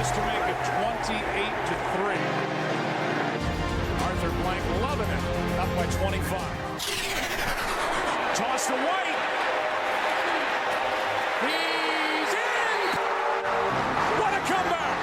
chance to make it 28-3. Arthur Blank loving it. Up by 25. Toss to White. He's in! What a comeback!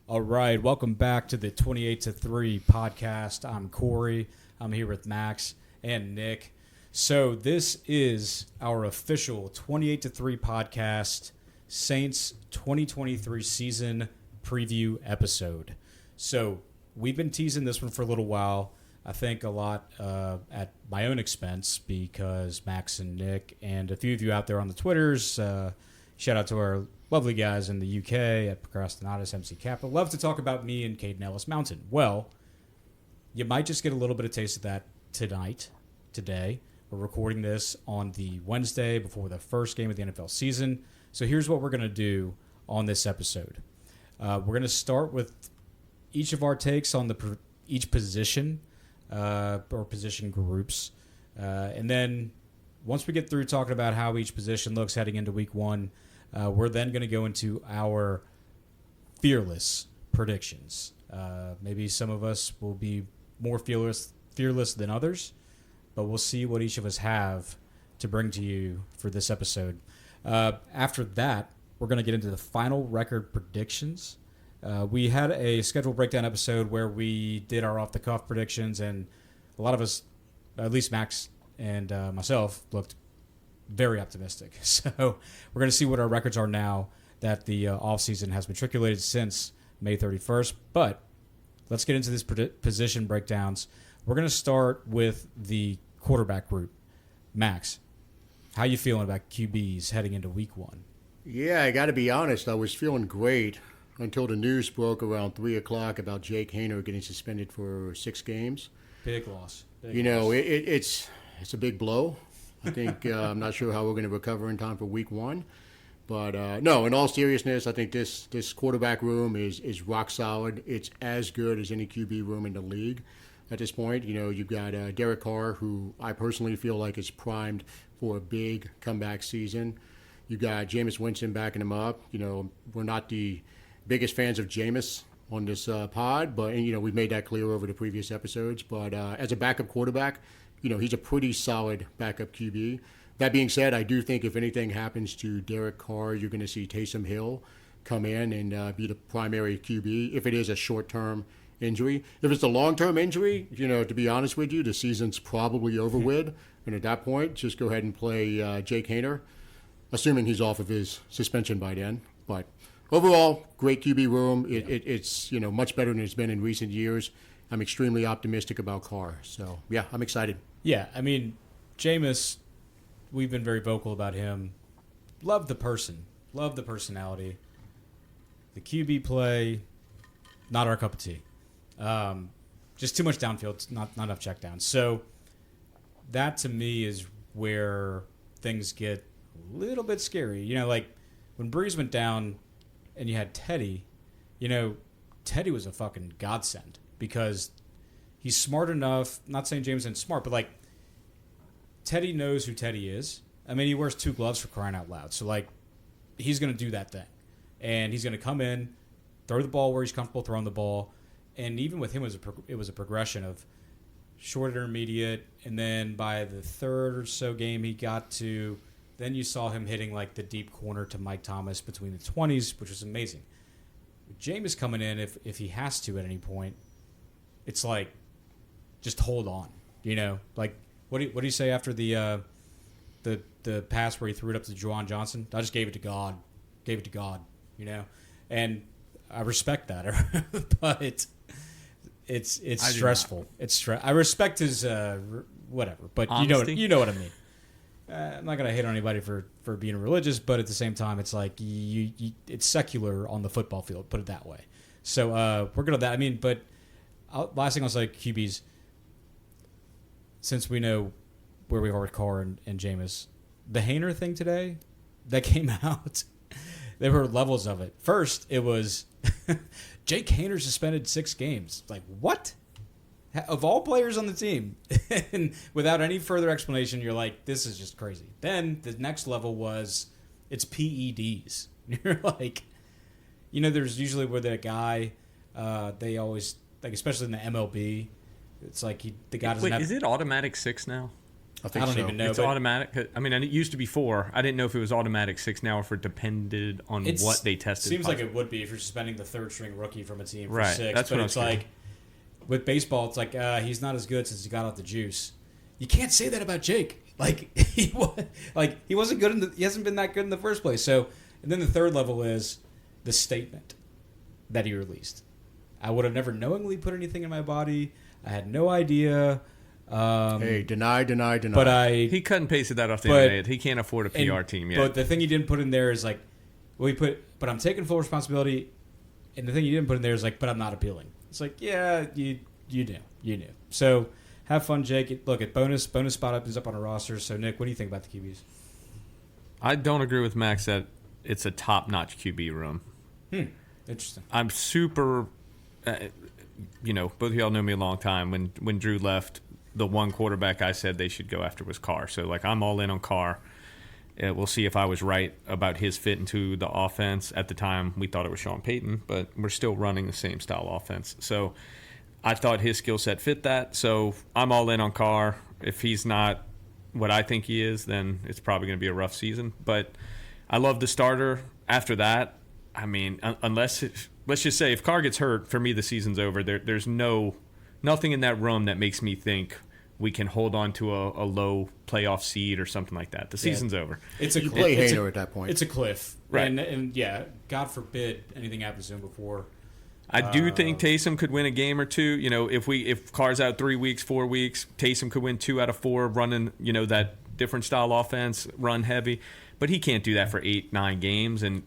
All right, welcome back to the 28-3 podcast. I'm Corey. I'm here with Max and Nick. So this is our official 28-3 podcast Saints 2023 season preview episode. So we've been teasing this one for a little while. I think a lot at my own expense because Max and Nick and a few of you out there on the Twitters, shout out to our lovely guys in the UK at Procrastinatus MC Capital. Love to talk about me and Kaden Ellis Mountain. Well, you might just get a little bit of taste of that today. We're recording this on the Wednesday before the first game of the NFL season. So here's what we're going to do on this episode. We're going to start with each of our takes on each position or position groups. And then once we get through talking about how each position looks heading into week one, we're then going to go into our fearless predictions. Maybe some of us will be more fearless than others, but we'll see what each of us have to bring to you for this episode. After that, we're going to get into the final record predictions. We had a schedule breakdown episode where we did our off-the-cuff predictions, and a lot of us, at least Max and myself, looked very optimistic. So we're going to see what our records are now that the offseason has matriculated since May 31st. But let's get into this position breakdowns. We're going to start with the quarterback group. Max, how you feeling about QBs heading into week one? Yeah, I got to be honest. I was feeling great until the news broke around 3 o'clock about Jake Haener getting suspended for 6 games. Big loss. It's a big blow. I think I'm not sure how we're going to recover in time for week one. But, no, in all seriousness, I think this quarterback room is rock solid. It's as good as any QB room in the league at this point. You know, you've got Derek Carr, who I personally feel like is primed for a big comeback season. You've got Jameis Winston backing him up. You know, we're not the biggest fans of Jameis on this pod, but, and, you know, we've made that clear over the previous episodes. But as a backup quarterback, you know, he's a pretty solid backup QB. That being said, I do think if anything happens to Derek Carr, you're going to see Taysom Hill come in and be the primary QB if it is a short-term injury. If it's a long-term injury, you know, to be honest with you, the season's probably over with. And at that point, just go ahead and play Jake Haener, assuming he's off of his suspension by then. But overall, great QB room. It's, you know, much better than it's been in recent years. I'm extremely optimistic about Carr. So, yeah, I'm excited. Yeah, I mean, Jameis, we've been very vocal about him. Love the person. Love the personality. The QB play, not our cup of tea. Just too much downfield, not enough checkdowns. So that, to me, is where things get a little bit scary. You know, like when Breeze went down and you had Teddy, you know, Teddy was a fucking godsend. Because he's smart enough, not saying James isn't smart, but like Teddy knows who Teddy is. I mean, he wears 2 gloves for crying out loud. So like he's going to do that thing. And he's going to come in, throw the ball where he's comfortable throwing the ball. And even with him, it was a progression of short intermediate. And then by the third or so game he got to, then you saw him hitting like the deep corner to Mike Thomas between the 20s, which was amazing. Jameis coming in, if he has to at any point, it's like, just hold on, you know. Like, what do you say after the pass where he threw it up to Juwan Johnson? I just gave it to God, you know. And I respect that, but it's stressful. I respect his whatever, but honesty? you know what I mean. I'm not gonna hate on anybody for being religious, but at the same time, it's like it's secular on the football field. Put it that way. So we're good at that. I mean, but. Last thing I'll say, QBs, since we know where we are with Carr and Jameis, the Haener thing today that came out, there were levels of it. First, it was Jake Haener suspended 6 games. Like, what? of all players on the team. And without any further explanation, you're like, this is just crazy. Then the next level was it's PEDs. You're like, there's usually where that guy, they always, like, especially in the MLB, it's like the guy doesn't have... Is it automatic 6 now? I think I don't so. even know. It's automatic. I mean, it used to be 4. I didn't know if it was automatic 6 now or if it depended on what they tested. Seems like it would be if you're suspending the third string rookie from a team for Right, 6. that's but what it's I'm like with baseball, it's like he's not as good since he got off the juice. You can't say that about Jake. Like he wasn't good he hasn't been that good in the first place. So, and then the third level is the statement that he released. I would have never knowingly put anything in my body. I had no idea. Hey, deny. But he cut and pasted that off the internet. He can't afford a PR team yet. But the thing he didn't put in there is like, but I'm taking full responsibility. And the thing he didn't put in there is like, but I'm not appealing. It's like, yeah, you knew. So have fun, Jake. Look, at bonus spot opens up on a roster. So Nick, what do you think about the QBs? I don't agree with Max that it's a top-notch QB room. Interesting. I'm super, both of y'all know me a long time. When Drew left, the one quarterback I said they should go after was Carr. So, like, I'm all in on Carr. We'll see if I was right about his fit into the offense. At the time, we thought it was Sean Payton, but we're still running the same style offense. So I thought his skill set fit that. So I'm all in on Carr. If he's not what I think he is, then it's probably going to be a rough season. But I love the starter. After that, I mean, let's just say if Carr gets hurt, for me the season's over. There's nothing in that room that makes me think we can hold on to a low playoff seed or something like that. The season's over. You play Hainer at that point. It's a cliff. Right. And yeah, God forbid anything happens to him before. I do think Taysom could win a game or two. If Carr's out 3 weeks, 4 weeks, Taysom could win 2 out of 4 running, that different style offense, run heavy. But he can't do that for 8, 9 games, and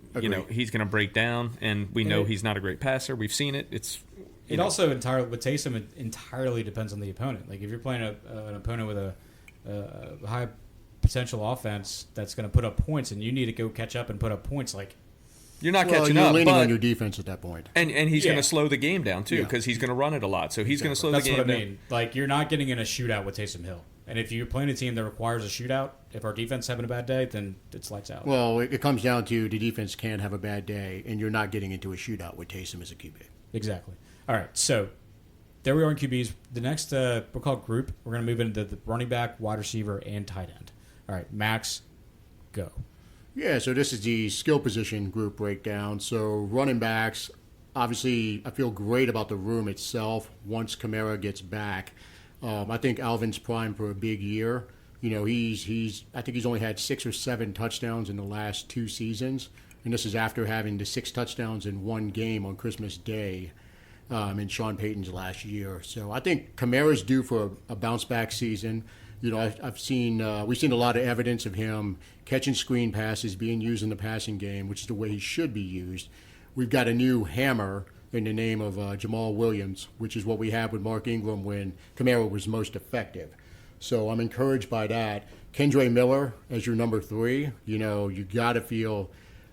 he's going to break down. And we know he's not a great passer. We've seen it. It also with Taysom, it entirely depends on the opponent. Like if you're playing an opponent with a high potential offense that's going to put up points, and you need to go catch up and put up points, like you're not catching you're up. leaning on your defense at that point, and he's going to slow the game down too because he's going to run it a lot. So he's going to slow the game down. That's what I mean. Like you're not getting in a shootout with Taysom Hill. And if you're playing a team that requires a shootout, if our defense is having a bad day, then it's lights out. Well, it comes down to the defense can have a bad day, and you're not getting into a shootout with Taysom as a QB. Exactly. All right, so there we are in QBs. The next, we'll call it group. We're going to move into the running back, wide receiver, and tight end. All right, Max, go. Yeah, so this is the skill position group breakdown. So running backs, obviously, I feel great about the room itself once Kamara gets back. I think Alvin's primed for a big year. I think he's only had 6 or 7 touchdowns in the last 2 seasons, and this is after having the 6 touchdowns in one game on Christmas Day in Sean Payton's last year. So I think Kamara's due for a bounce back season. We've seen a lot of evidence of him catching screen passes, being used in the passing game, which is the way he should be used. We've got a new hammer in the name of Jamal Williams, which is what we had with Mark Ingram when Kamara was most effective. So I'm encouraged by that. Kendre Miller as your number 3, you got to feel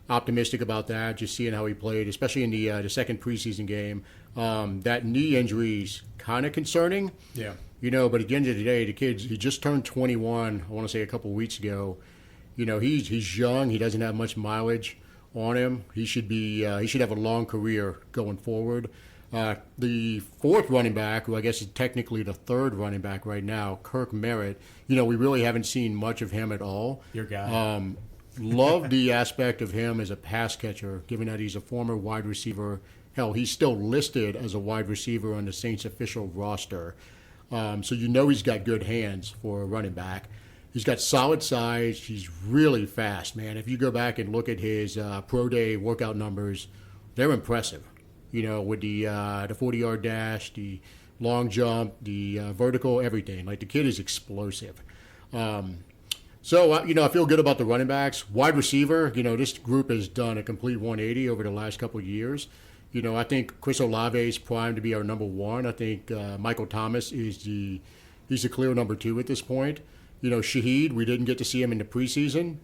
optimistic about that, just seeing how he played, especially in the second preseason game. That knee injury is kind of concerning. Yeah. But at the end of the day, he just turned 21, I want to say a couple of weeks ago. He's young. He doesn't have much mileage on him. He should have a long career going forward. The 4th running back, who I guess is technically the 3rd running back right now, Kirk Merritt, we really haven't seen much of him at all. Your guy. Love the aspect of him as a pass catcher, given that he's a former wide receiver. Hell, he's still listed as a wide receiver on the Saints official roster. So he's got good hands for a running back. He's got solid size. He's really fast, man. If you go back and look at his pro day workout numbers, they're impressive. With the 40-yard dash, the long jump, the vertical, everything. Like the kid is explosive. So I feel good about the running backs. Wide receiver, this group has done a complete 180 over the last couple of years. I think Chris Olave is primed to be our number 1. I think Michael Thomas he's a clear number 2 at this point. Shaheed, we didn't get to see him in the preseason.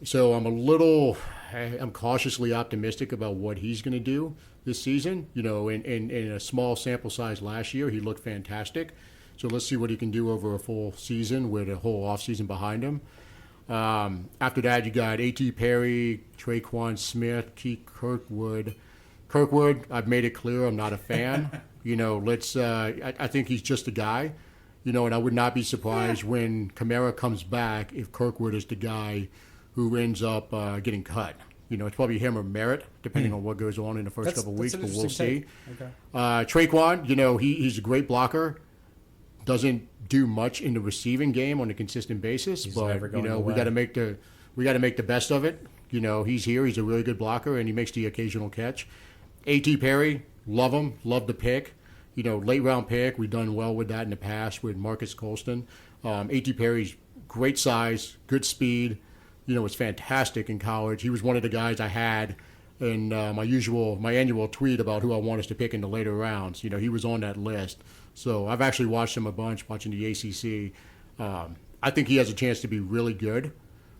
So I'm cautiously optimistic about what he's going to do this season. In a small sample size last year, he looked fantastic. So let's see what he can do over a full season with a whole offseason behind him. After that, you got A.T. Perry, Traquan Smith, Keith Kirkwood. Kirkwood, I've made it clear I'm not a fan. I think he's just a guy. And I would not be surprised when Kamara comes back if Kirkwood is the guy who ends up getting cut. It's probably him or Merritt, depending on what goes on in the first couple of weeks, but we'll see. Okay. Traquan, he's a great blocker. Doesn't do much in the receiving game on a consistent basis, but we got to make the best of it. He's here. He's a really good blocker, and he makes the occasional catch. A.T. Perry, love him, love the pick. Late round pick. We've done well with that in the past with Marcus Colston. A.T. Perry's great size, good speed. Was fantastic in college. He was one of the guys I had in my annual tweet about who I want us to pick in the later rounds. He was on that list. So I've actually watched him a bunch, watching the ACC. I think he has a chance to be really good,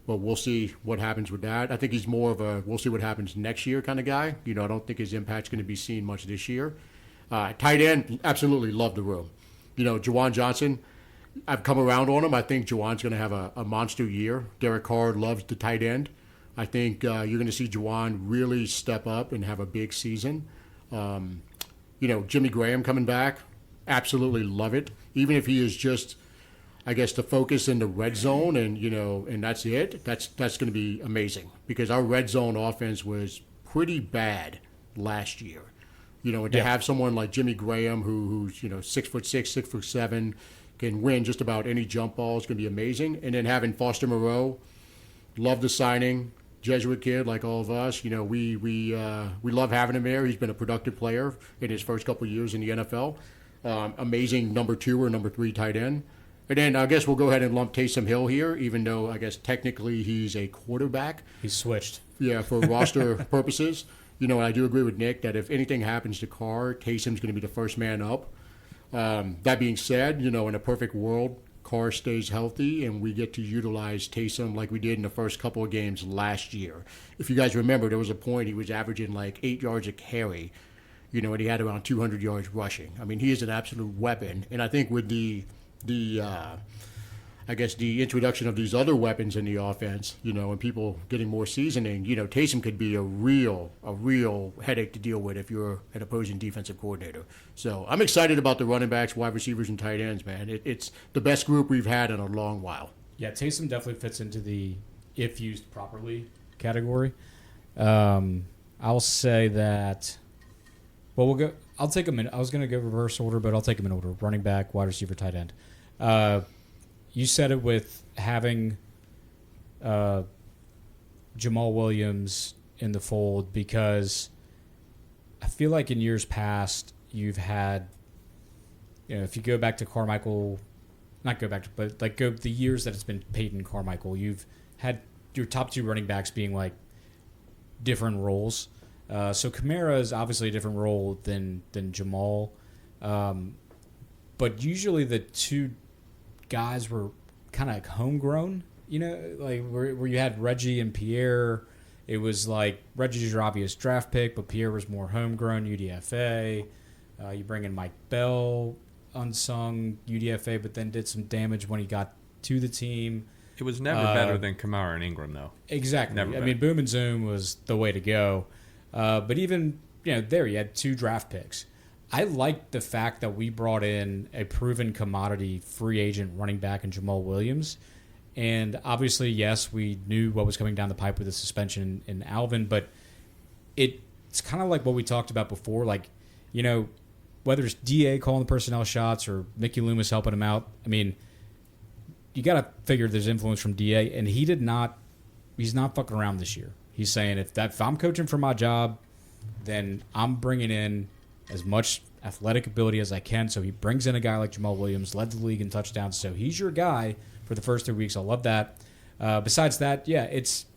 but we'll see what happens with that. I think he's more of a we'll see what happens next year kind of guy. I don't think his impact's going to be seen much this year. Tight end, absolutely love the room. Juwan Johnson, I've come around on him. I think Juwan's going to have a monster year. Derek Carr loves the tight end. I think you're going to see Juwan really step up and have a big season. Jimmy Graham coming back, absolutely love it. Even if he is just, I guess, the focus in the red zone and that's it, that's going to be amazing because our red zone offense was pretty bad last year. To have someone like Jimmy Graham who's 6'6", 6'7", can win just about any jump ball is going to be amazing. And then having Foster Moreau, love the signing, Jesuit kid like all of us. We love having him there. He's been a productive player in his first couple of years in the NFL. Amazing number 2 or number 3 tight end. And then I guess we'll go ahead and lump Taysom Hill here, even though I guess technically he's a quarterback. He's switched. Yeah, for roster purposes. I do agree with Nick that if anything happens to Carr, Taysom's going to be the first man up. That being said, in a perfect world, Carr stays healthy and we get to utilize Taysom like we did in the first couple of games last year. If you guys remember, there was a point he was averaging like 8 yards a carry, and he had around 200 yards rushing. I mean, he is an absolute weapon. And I think with the introduction of these other weapons in the offense, and people getting more seasoning, Taysom could be a real headache to deal with if you're an opposing defensive coordinator. So I'm excited about the running backs, wide receivers, and tight ends, man. It's the best group we've had in a long while. Yeah, Taysom definitely fits into the if used properly category. I'll say that. Well, we'll go. I'll take them in. I was going to go reverse order, but I'll take them in order: running back, wide receiver, tight end. You said it with having Jamal Williams in the fold because I feel like in years past you've had, if you go back to Carmichael, not go back to, but like go the years that it's been Peyton Carmichael, you've had your top 2 running backs being like different roles. So Kamara is obviously a different role than Jamal, but usually the 2 guys were kind of like homegrown, like where you had Reggie and Pierre. It was like Reggie's your obvious draft pick, but Pierre was more homegrown, UDFA. You bring in Mike Bell, unsung UDFA, but then did some damage when he got to the team. It was never better than Kamara and Ingram, though. Exactly. Never I mean, boom and zoom was the way to go. But even, there you had 2 draft picks. I like the fact that we brought in a proven commodity free agent running back in Jamal Williams. And obviously, yes, we knew what was coming down the pipe with the suspension in Alvin, but it's kind of like what we talked about before. Like, whether it's DA calling the personnel shots or Mickey Loomis helping him out, I mean, you got to figure there's influence from DA, and he's not fucking around this year. He's saying if I'm coaching for my job, then I'm bringing in as much athletic ability as I can. So he brings in a guy like Jamal Williams, led the league in touchdowns. So he's your guy for the first 3 weeks. I love that. Besides that, yeah, it's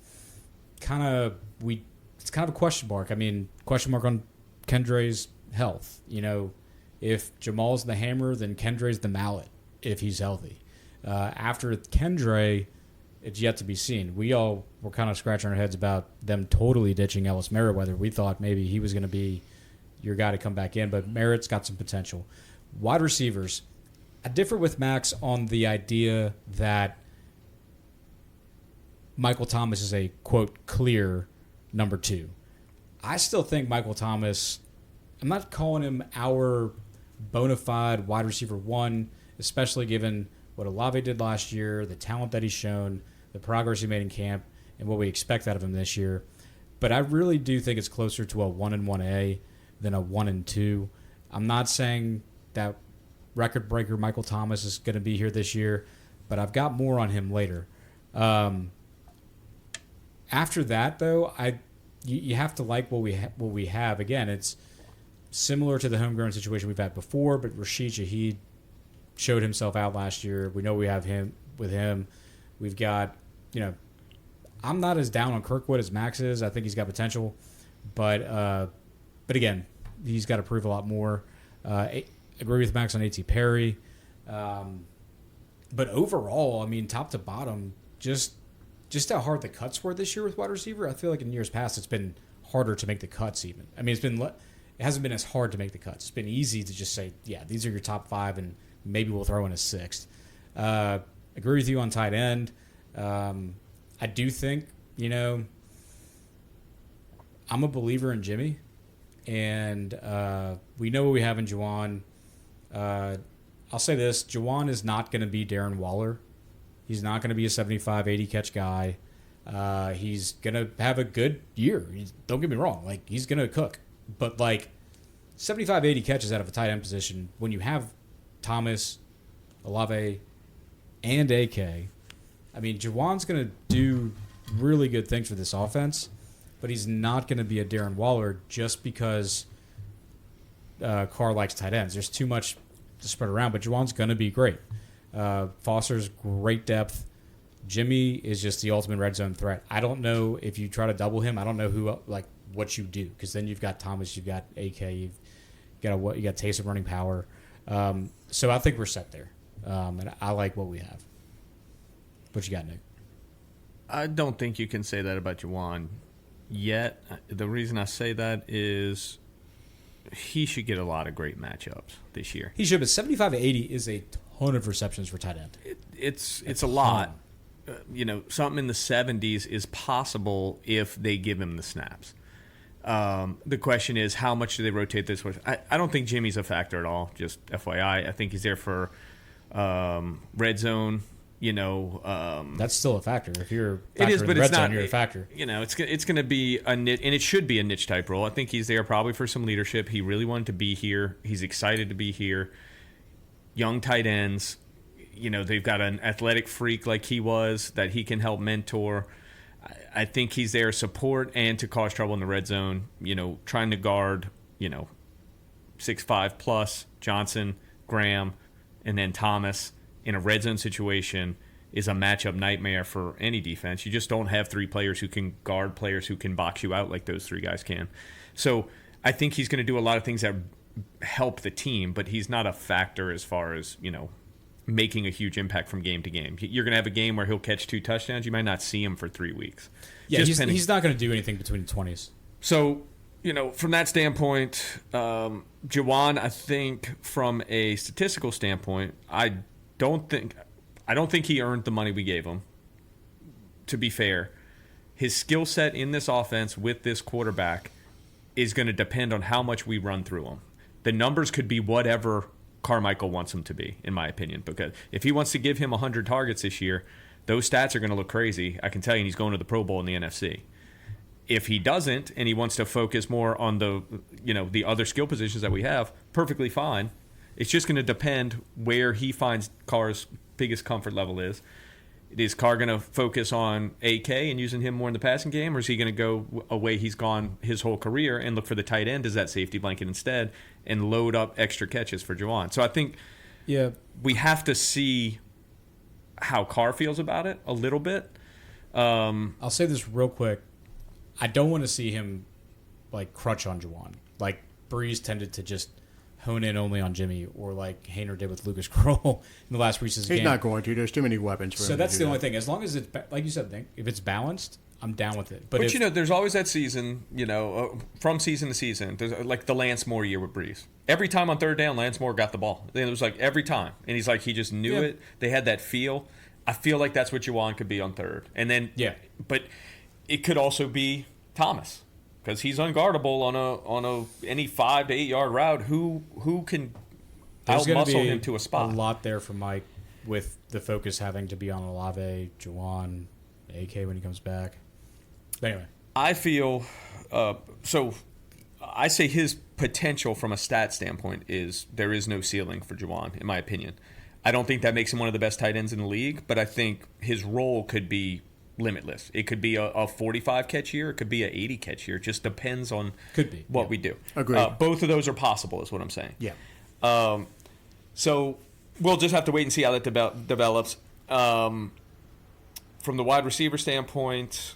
kind of a question mark. I mean, question mark on Kendre's health. If Jamal's the hammer, then Kendre's the mallet if he's healthy. After Kendre, it's yet to be seen. We all were kind of scratching our heads about them totally ditching Ellis Merriweather. We thought maybe he was going to be your guy to come back in, but Merritt's got some potential. Wide receivers, I differ with Max on the idea that Michael Thomas is a, quote, clear number 2. I still think Michael Thomas, I'm not calling him our bona fide wide receiver 1, especially given what Olave did last year, the talent that he's shown, the progress he made in camp, and what we expect out of him this year. But I really do think it's closer to a 1 and 1A than a 1 and 2. I'm not saying that record breaker Michael Thomas is going to be here this year, but I've got more on him later. After that, though, you have to like what we have. Again, it's similar to the homegrown situation we've had before, but Rashid Shaheed showed himself out last year. We know we have him with him. We've got, I'm not as down on Kirkwood as Max is. I think he's got potential, but again, he's got to prove a lot more. Agree with Max on A.T. Perry, but overall, I mean, top to bottom, just how hard the cuts were this year with wide receiver. I feel like in years past, it's been harder to make the cuts. Even it hasn't been as hard to make the cuts. It's been easy to just say, yeah, these are your top 5, and maybe we'll throw in a 6th. Agree with you on tight end. I do think, I'm a believer in Jimmy, and we know what we have in Juwan. I'll say this, Juwan is not going to be Darren Waller. He's not going to be a 75, 80 catch guy. He's going to have a good year. Don't get me wrong. He's going to cook. But, 75, 80 catches out of a tight end position, when you have Thomas, Olave, and AK, I mean, Juwan's going to do really good things for this offense, but he's not going to be a Darren Waller just because Carr likes tight ends. There's too much to spread around, but Juwan's going to be great. Foster's great depth. Jimmy is just the ultimate red zone threat. I don't know if you try to double him. I don't know what you do, because then you've got Thomas, you've got AK, you got Taysom running power. So I think we're set there, and I like what we have. What you got, Nick? I don't think you can say that about Juwan yet. The reason I say that is he should get a lot of great matchups this year. He should, but 75 to 80 is a ton of receptions for tight end. It's a lot. Something in the 70s is possible if they give him the snaps. The question is, how much do they rotate this with? I don't think Jimmy's a factor at all, just FYI. I think he's there for red zone. That's still a factor. If you're it is, but red it's zone, not. You're a factor. It's going to be a niche, and it should be a niche type role. I think he's there probably for some leadership. He really wanted to be here. He's excited to be here. Young tight ends, they've got an athletic freak like he was that he can help mentor. I think he's there to support and to cause trouble in the red zone. Trying to guard, 6'5" plus Johnson, Graham, and then Thomas in a red zone situation is a matchup nightmare for any defense. You just don't have 3 players who can guard players who can box you out like those 3 guys can. So I think he's going to do a lot of things that help the team, but he's not a factor as far as, making a huge impact from game to game. You're going to have a game where he'll catch 2 touchdowns. You might not see him for 3 weeks. Yeah, he's not going to do anything between the 20s. So, from that standpoint, Juwan, I think from a statistical standpoint, I don't think he earned the money we gave him. To be fair, his skill set in this offense with this quarterback is going to depend on how much we run through him. The numbers could be whatever Carmichael wants him to be, in my opinion, because if he wants to give him 100 targets this year, those stats are going to look crazy. I can tell you, and he's going to the Pro Bowl in the NFC. If he doesn't, and he wants to focus more on the other skill positions that we have, perfectly fine. It's just going to depend where he finds Carr's biggest comfort level is. Is Carr going to focus on AK and using him more in the passing game, or is he going to go away he's gone his whole career and look for the tight end as that safety blanket instead and load up extra catches for Juwan? So I think we have to see how Carr feels about it a little bit. I'll say this real quick. I don't want to see him crutch on Juwan. Breeze tended to just hone in only on Jimmy, or like Hainer did with Lucas Kroll in the last preseason game. He's not going to. There's too many weapons for him. So that's to the do only that. thing. As long as it's like you said, Nick, if it's balanced, I'm down with it. But if, you know, there's always that season, from season to season. There's like the Lance Moore year with Breeze. Every time on third down, Lance Moore got the ball. It was like every time. And he's like, he just knew it. They had that feel. I feel like that's what Juwan could be on third. And then, but it could also be Thomas, because he's unguardable on any 5 to 8 yard route. Who can there's gonna out-muscle be him to a spot? A lot there for Mike, with the focus having to be on Olave, Juwan, AK when he comes back. But anyway, I feel so. I say his potential from a stat standpoint is there is no ceiling for Juwan, in my opinion. I don't think that makes him one of the best tight ends in the league, but I think his role could be limitless. It could be a 45 catch year, it could be an 80 catch year. It just depends on what we do. Agreed. Both of those are possible, is what I'm saying. Yeah. So we'll just have to wait and see how that develops. From the wide receiver standpoint,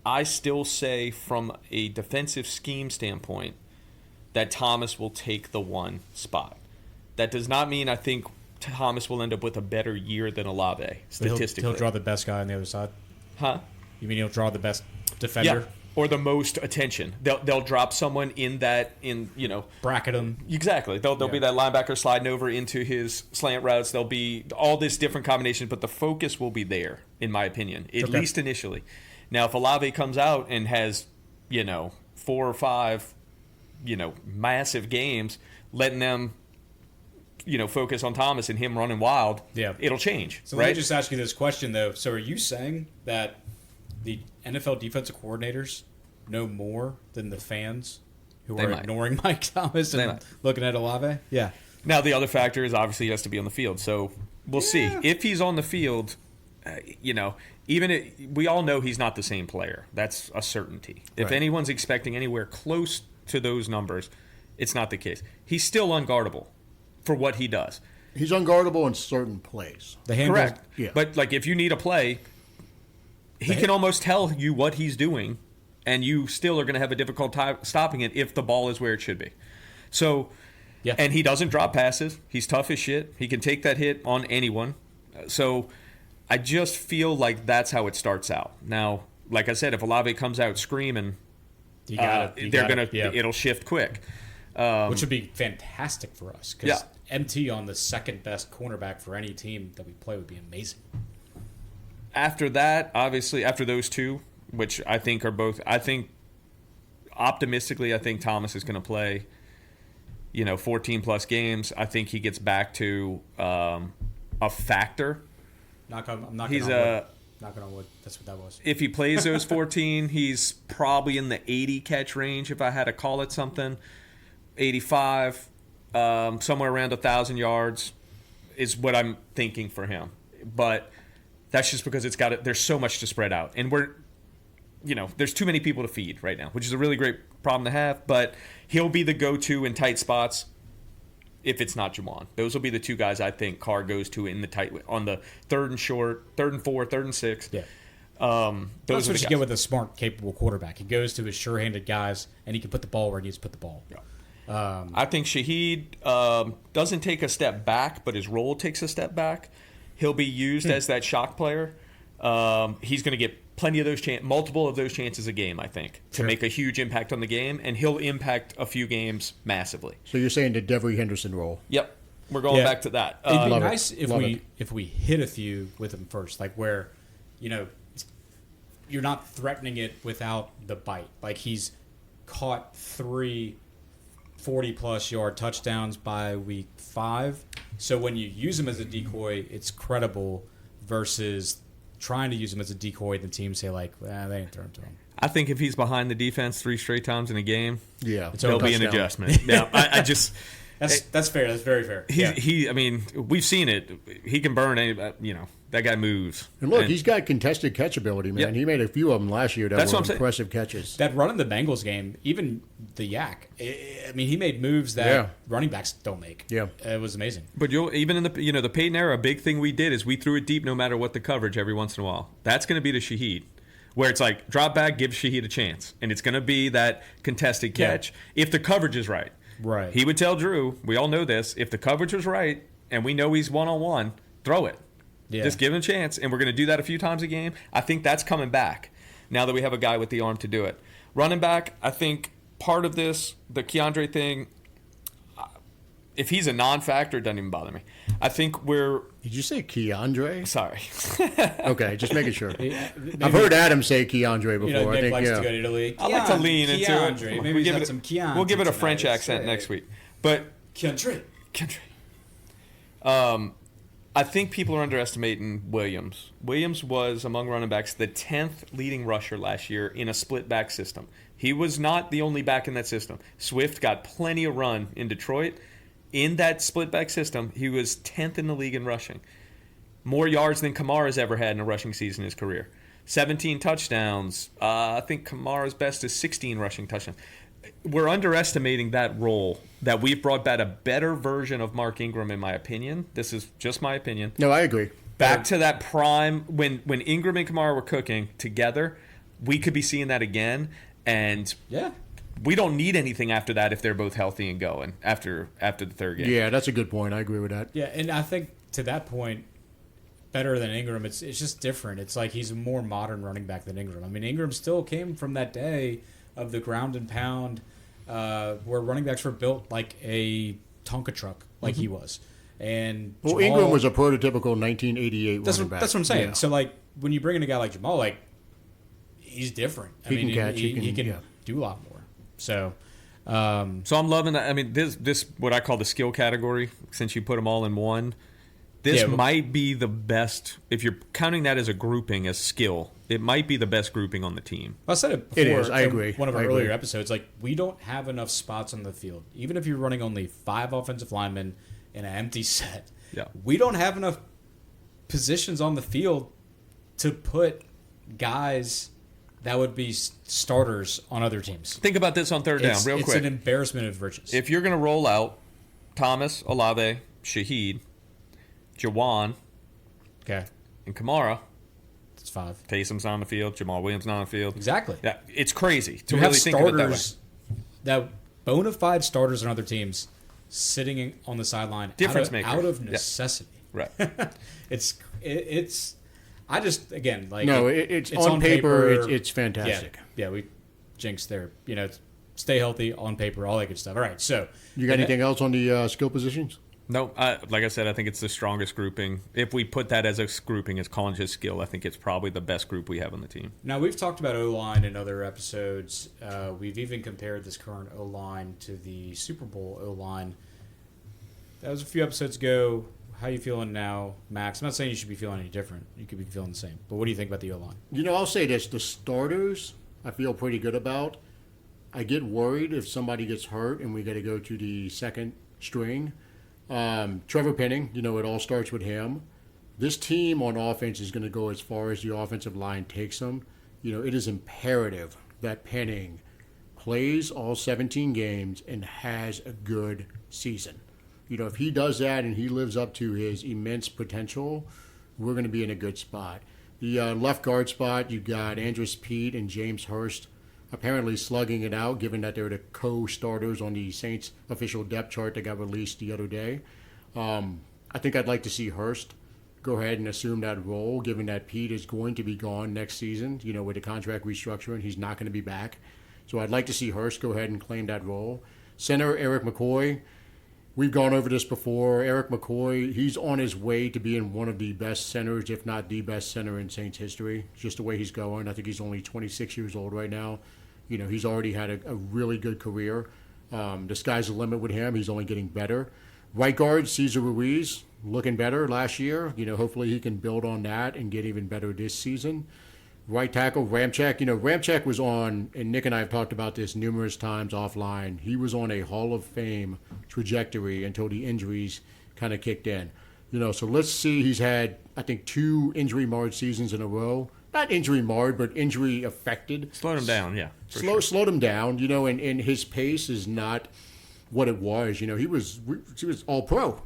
I still say from a defensive scheme standpoint that Thomas will take the 1 spot. That does not mean I think Thomas will end up with a better year than Olave, statistically. He'll draw the best guy on the other side. Huh? You mean he'll draw the best defender? Yeah. Or the most attention. They'll drop someone Bracket him. Exactly. There'll be that linebacker sliding over into his slant routes. There'll be all this different combinations, but the focus will be there, in my opinion, at least initially. Now, if Olave comes out and has, 4 or 5, massive games, letting them, focus on Thomas and him running wild, it'll change. So right? let me just ask you this question, though. So are you saying that the NFL defensive coordinators know more than the fans who are ignoring Mike Thomas and looking at Olave? Yeah. Now, the other factor is obviously he has to be on the field. So we'll see. If he's on the field, we all know he's not the same player. That's a certainty. If anyone's expecting anywhere close to those numbers, it's not the case. He's still unguardable for what he does. He's unguardable in certain plays. Correct. Yeah. But, if you need a play, he can almost tell you what he's doing, and you still are going to have a difficult time stopping it if the ball is where it should be. So, and he doesn't drop passes. He's tough as shit. He can take that hit on anyone. So I just feel like that's how it starts out. Now, like I said, if Olave comes out screaming, it'll shift quick. Which would be fantastic for us, because MT on the second best cornerback for any team that we play would be amazing. After that, obviously, after those two, which I think are both, optimistically, I think Thomas is going to play, 14 plus games. I think he gets back to a factor. I'm not He's knocking on wood. That's what that was. If he plays those 14, he's probably in the 80 catch range. If I had to call it something, 85, somewhere around 1,000 yards is what I'm thinking for him. But that's just because there's so much to spread out, and there's too many people to feed right now, which is a really great problem to have. But he'll be the go-to in tight spots. If it's not Juwan, those will be the two guys I think Carr goes to in the tight on the 3rd and short, 3rd and 4, 3rd and 6. Yeah. Those That's what you get with a smart, capable quarterback. He goes to his sure-handed guys, and he can put the ball where he needs to put the ball. Yeah. I think Shaheed doesn't take a step back, but his role takes a step back. He'll be used as that shock player. He's going to get plenty of those multiple of those chances a game, I think, to make a huge impact on the game, and he'll impact a few games massively. So you're saying the Devery Henderson role? Yep, we're going back to that. It'd be nice if we hit a few with him first, like where, you're not threatening it without the bite. Like he's caught 3 40-plus yard touchdowns by week 5. So when you use him as a decoy, it's credible versus trying to use him as a decoy and the team say, they ain't throwing to him. I think if he's behind the defense 3 straight times in a game, there'll be an adjustment. Yeah, I just... That's fair. That's very fair. We've seen it. He can burn any, that guy moves. And look, he's got contested catch ability, man. Yep. He made a few of them last year that were impressive catches. That run in the Bengals game, even the Yak, he made moves that running backs don't make. Yeah. It was amazing. But even in the Peyton era, a big thing we did is we threw it deep no matter what the coverage every once in a while. That's going to be to Shaheed, where it's like drop back, give Shaheed a chance. And it's going to be that contested catch if the coverage is right. Right. He would tell Drew, we all know this, if the coverage was right and we know he's one-on-one, throw it. Yeah. Just give him a chance, and we're going to do that a few times a game. I think that's coming back now that we have a guy with the arm to do it. Running back, I think part of this, the Keandre thing, if he's a non-factor, it doesn't even bother me. I think we're... Did you say Keandre? Sorry. Okay, just making sure. Maybe, I've heard Adam say Keandre before. you know, I Nick think, likes yeah. to go to Italy. I like to lean into Keandre. it. Maybe give he's it got some Keandre. We'll give it a tonight. French accent next week. But Keandre. I think people are underestimating Williams. Williams was, among running backs, the 10th leading rusher last year in a split back system. He was not the only back in that system. Swift got plenty of run in Detroit. In that split back system, he was 10th in the league in rushing. More yards than Kamara's ever had in a rushing season in his career. 17 touchdowns. I think Kamara's best is 16 rushing touchdowns. We're underestimating that role, that we've brought back a better version of Mark Ingram, in my opinion. This is just my opinion. No, I agree. Back to that prime, when Ingram and Kamara were cooking together, we could be seeing that again. And Yeah. we don't need anything after that if they're both healthy and going after the third game. Yeah, that's a good point. I agree with that. Yeah, and I think to that point, better than Ingram, it's just different. It's like he's a more modern running back than Ingram. I mean, Ingram still came from that day of the ground and pound where running backs were built like a Tonka truck, like he was. And Well, Jamal, Ingram was a prototypical 1988 that's running what, back. that's what I'm saying. Yeah. So, like, when you bring in a guy like Jamal, like, he's different. I He mean, can catch, he he can can- yeah. do a lot more. So, So I'm loving that. I mean, this what I call the skill category, since you put them all in one. This Yeah, but- might be the best, if you're counting that as a grouping, as skill, it might be the best grouping on the team. I said it before. It is. I in agree. One of our I agree. earlier episodes, like, we don't have enough spots on the field. Even if you're running only 5 offensive linemen in an empty set, Yeah. we don't have enough positions on the field to put guys that would be starters on other teams. Think about this on third down, It's, real it's quick. an embarrassment of riches. If you're going to roll out Thomas, Olave, Shaheed, Jawan, Okay, and Kamara, it's 5. Taysom's not on the field, Jamal Williams not on the field. Exactly. Yeah, it's crazy to You really have think of it that way. starters, that bona fide starters on other teams, sitting on the sideline Difference out of, maker. out of Yeah. necessity. Right. It's. I just again like No, it's on paper, it's fantastic. Yeah, we jinxed there. You know, stay healthy on paper, all that good stuff. All right, so You got anything else on the skill positions? No, like I said, I think it's the strongest grouping. If we put that as a grouping, as calling his skill, I think it's probably the best group we have on the team. Now, we've talked about O-line in other episodes. We've even compared this current O-line to the Super Bowl O-line. That was a few episodes ago. How you feeling now, Max? I'm not saying you should be feeling any different. You could be feeling the same. But what do you think about the O-line? You know, I'll say this. The starters, I feel pretty good about. I get worried if somebody gets hurt and we got to go to the second string. Trevor Penning, you know, it all starts with him. This team on offense is going to go as far as the offensive line takes them. You know, it is imperative that Penning plays all 17 games and has a good season. You know, if he does that and he lives up to his immense potential, we're going to be in a good spot. The left guard spot, you got Andrus Peat and James Hurst apparently slugging it out, given that they're the co-starters on the Saints official depth chart that got released the other day. I think I'd like to see Hurst go ahead and assume that role, given that Pete is going to be gone next season. You know, with the contract restructuring, he's not going to be back. So I'd like to see Hurst go ahead and claim that role. Center, Eric McCoy. We've gone over this before. Eric McCoy, he's on his way to being one of the best centers, if not the best center in Saints history. Just the way he's going. I think he's only 26 years old right now. You know, he's already had a really good career. The sky's the limit with him. He's only getting better. Right guard, Cesar Ruiz, looking better last year. You know, hopefully he can build on that and get even better this season. Right tackle, Ramczyk. You know, Ramczyk was on, and Nick and I have talked about this numerous times offline, he was on a Hall of Fame trajectory until the injuries kind of kicked in. You know, so let's see, he's had, I think, 2 injury-marred seasons in a row. Not injury-marred, but injury-affected. Slowed him down, yeah. Slowed him down, you know, and his pace is not what it was. You know, he was all-pro.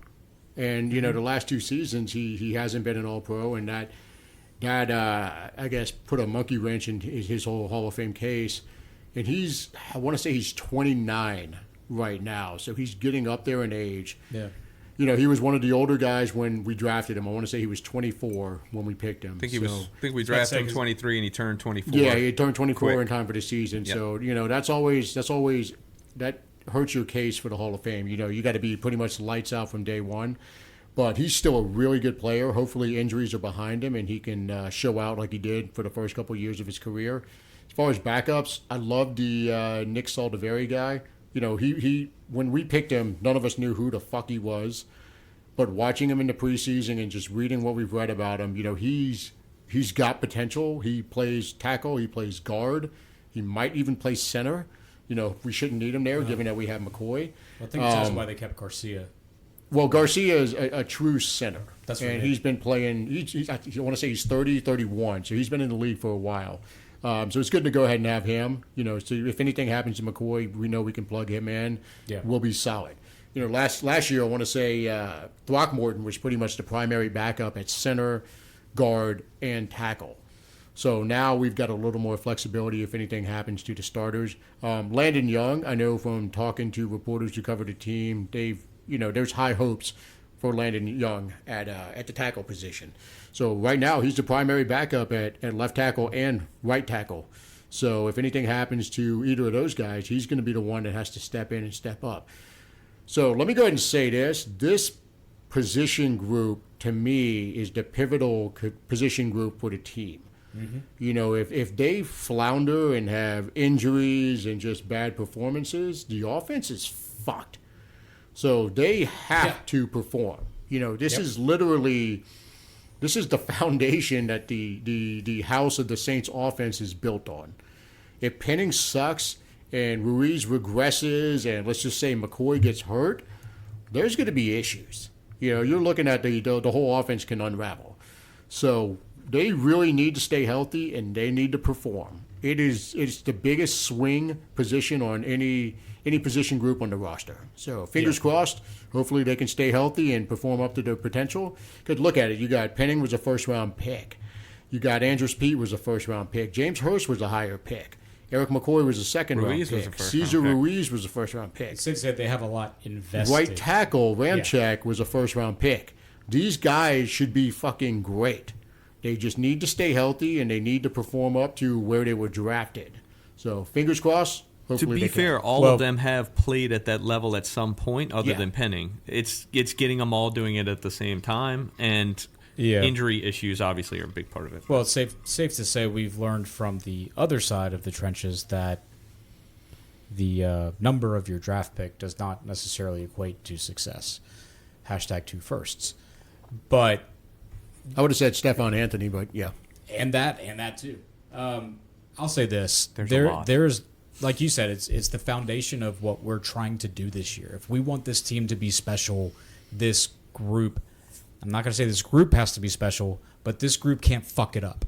And, you know, the last 2 seasons, he hasn't been an all-pro, and that I guess, put a monkey wrench in his whole Hall of Fame case. And I want to say he's 29 right now. So he's getting up there in age. Yeah. You know, he was one of the older guys when we drafted him. I want to say he was 24 when we picked him. I think we drafted him 23 and he turned 24. Yeah, he turned 24 Quick. in time for the season. Yep. So, you know, that's always that hurts your case for the Hall of Fame. You know, you got to be pretty much lights out from day one. But he's still a really good player. Hopefully injuries are behind him and he can show out like he did for the first couple of years of his career. As far as backups, I love the Nick Saldiveri guy. You know, he when we picked him, none of us knew who the fuck he was. But watching him in the preseason and just reading what we've read about him, you know, he's got potential. He plays tackle. He plays guard. He might even play center. You know, we shouldn't need him there, given that we have McCoy. Well, I think that's why they kept Garcia. Well, Garcia is a true center. That's and right. he's been playing. I want to say he's 30, 31, so he's been in the league for a while. So it's good to go ahead and have him. You know, so if anything happens to McCoy, we know we can plug him in. Yeah. We'll be solid. You know, last year I want to say Throckmorton was pretty much the primary backup at center, guard, and tackle. So now we've got a little more flexibility if anything happens to the starters. Landon Young, I know from talking to reporters who cover the team, there's high hopes for Landon Young at the tackle position. So right now he's the primary backup at left tackle and right tackle. So if anything happens to either of those guys, he's going to be the one that has to step in and step up. So let me go ahead and say this. This position group, to me, is the pivotal position group for the team. Mm-hmm. You know, if they flounder and have injuries and just bad performances, the offense is fucked. So they have to perform. You know, this is literally, this is the foundation that the house of the Saints offense is built on. If Penning sucks and Ruiz regresses and let's just say McCoy gets hurt, there's going to be issues. You know, you're looking at the whole offense can unravel. So they really need to stay healthy and they need to perform. It's the biggest swing position on any position group on the roster. So fingers crossed, hopefully they can stay healthy and perform up to their potential. Because look at it, you got Penning was a first-round pick. You got Andrews Pete was a first-round pick. James Hurst was a higher pick. Eric McCoy was a second-round pick. Cesar Ruiz was a first-round pick. Since they have a lot invested. Right tackle, Ramczyk was a first-round pick. These guys should be fucking great. They just need to stay healthy, and they need to perform up to where they were drafted. So, fingers crossed. To be fair, all of them have played at that level at some point other than Penning. It's getting them all doing it at the same time, and injury issues obviously are a big part of it. Well, it's safe to say we've learned from the other side of the trenches that the number of your draft pick does not necessarily equate to success. Hashtag 2 firsts. But I would have said Stephon Anthony, but yeah. And that too. I'll say this. There's like you said, it's the foundation of what we're trying to do this year. If we want this team to be special, this group, I'm not going to say this group has to be special, but this group can't fuck it up.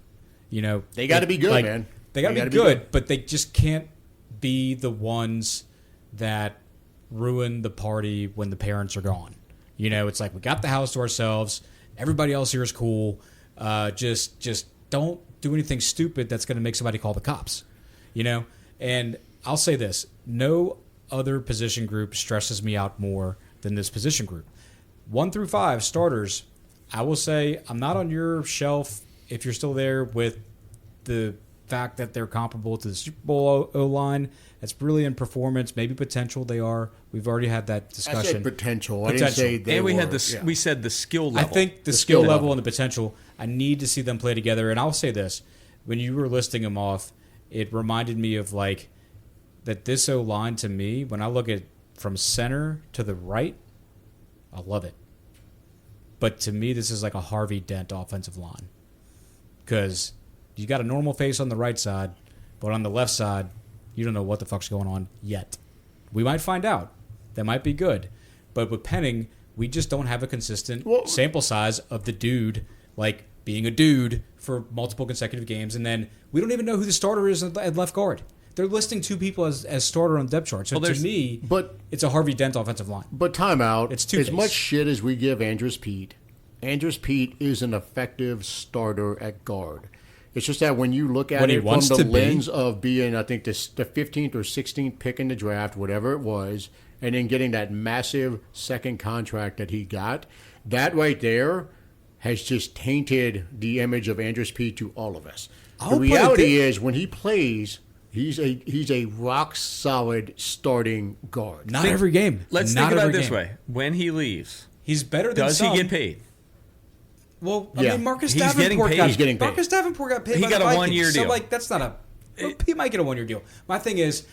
You know, they got to be good, man. They got to be good, but they just can't be the ones that ruin the party when the parents are gone. You know, it's like we got the house to ourselves. Everybody else here is cool. Just don't do anything stupid that's going to make somebody call the cops. You know, and I'll say this: no other position group stresses me out more than this position group. 1 through 5 starters. I will say I'm not on your shelf if you're still there with the fact that they're comparable to the Super Bowl O-line. That's brilliant performance, maybe potential. They are. We've already had that discussion. I said potential. I didn't say they and we were. had this. We said the skill level. I think the skill level and the potential. I need to see them play together. And I'll say this: when you were listing them off, it reminded me of like that. This O-line to me, when I look at from center to the right, I love it. But to me, this is like a Harvey Dent offensive line because you got a normal face on the right side, but on the left side, you don't know what the fuck's going on yet. We might find out. That might be good. But with Penning, we just don't have a consistent sample size of the dude, like being a dude for multiple consecutive games. And then we don't even know who the starter is at left guard. They're listing 2 people as starter on the depth chart. So to me, it's a Harvey Dent offensive line. But timeout. It's as much shit as we give Andrews Pete is an effective starter at guard. It's just that when you look at it from the lens of being, I think, the 15th or 16th pick in the draft, whatever it was, and then getting that massive second contract that he got, that right there has just tainted the image of Andrus Peat to all of us. The reality is, when he plays, he's a rock solid starting guard. Not every game. Let's Not think about it every this game. way. When he leaves, He's better than does some. he get paid? Well, I Yeah. mean, Marcus He's Davenport getting paid. got He's getting paid. Marcus Davenport got paid. He by got the a Vikings. one-year So, deal. like, that's not a. He might get a 1 year deal. My thing is,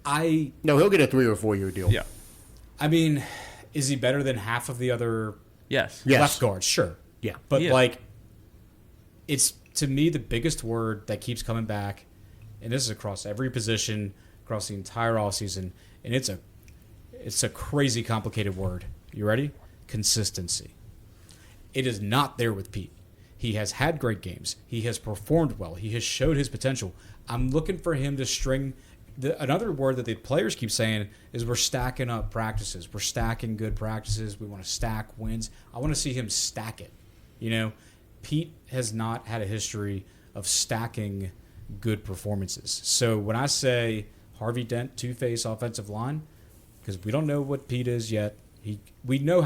No, he'll get a 3 or 4 year deal. Yeah. I mean, is he better than half of the other Yes. Yes. left guards? Sure. Yeah. But Yeah. like, it's to me the biggest word that keeps coming back, and this is across every position, across the entire offseason, and it's a crazy complicated word. You ready? Consistency. It is not there with Pete. He has had great games. He has performed well. He has showed his potential. I'm looking for him to string. Another word that the players keep saying is we're stacking up practices. We're stacking good practices. We want to stack wins. I want to see him stack it. You know, Pete has not had a history of stacking good performances. So when I say Harvey Dent, two-face offensive line, because we don't know what Pete is yet. We know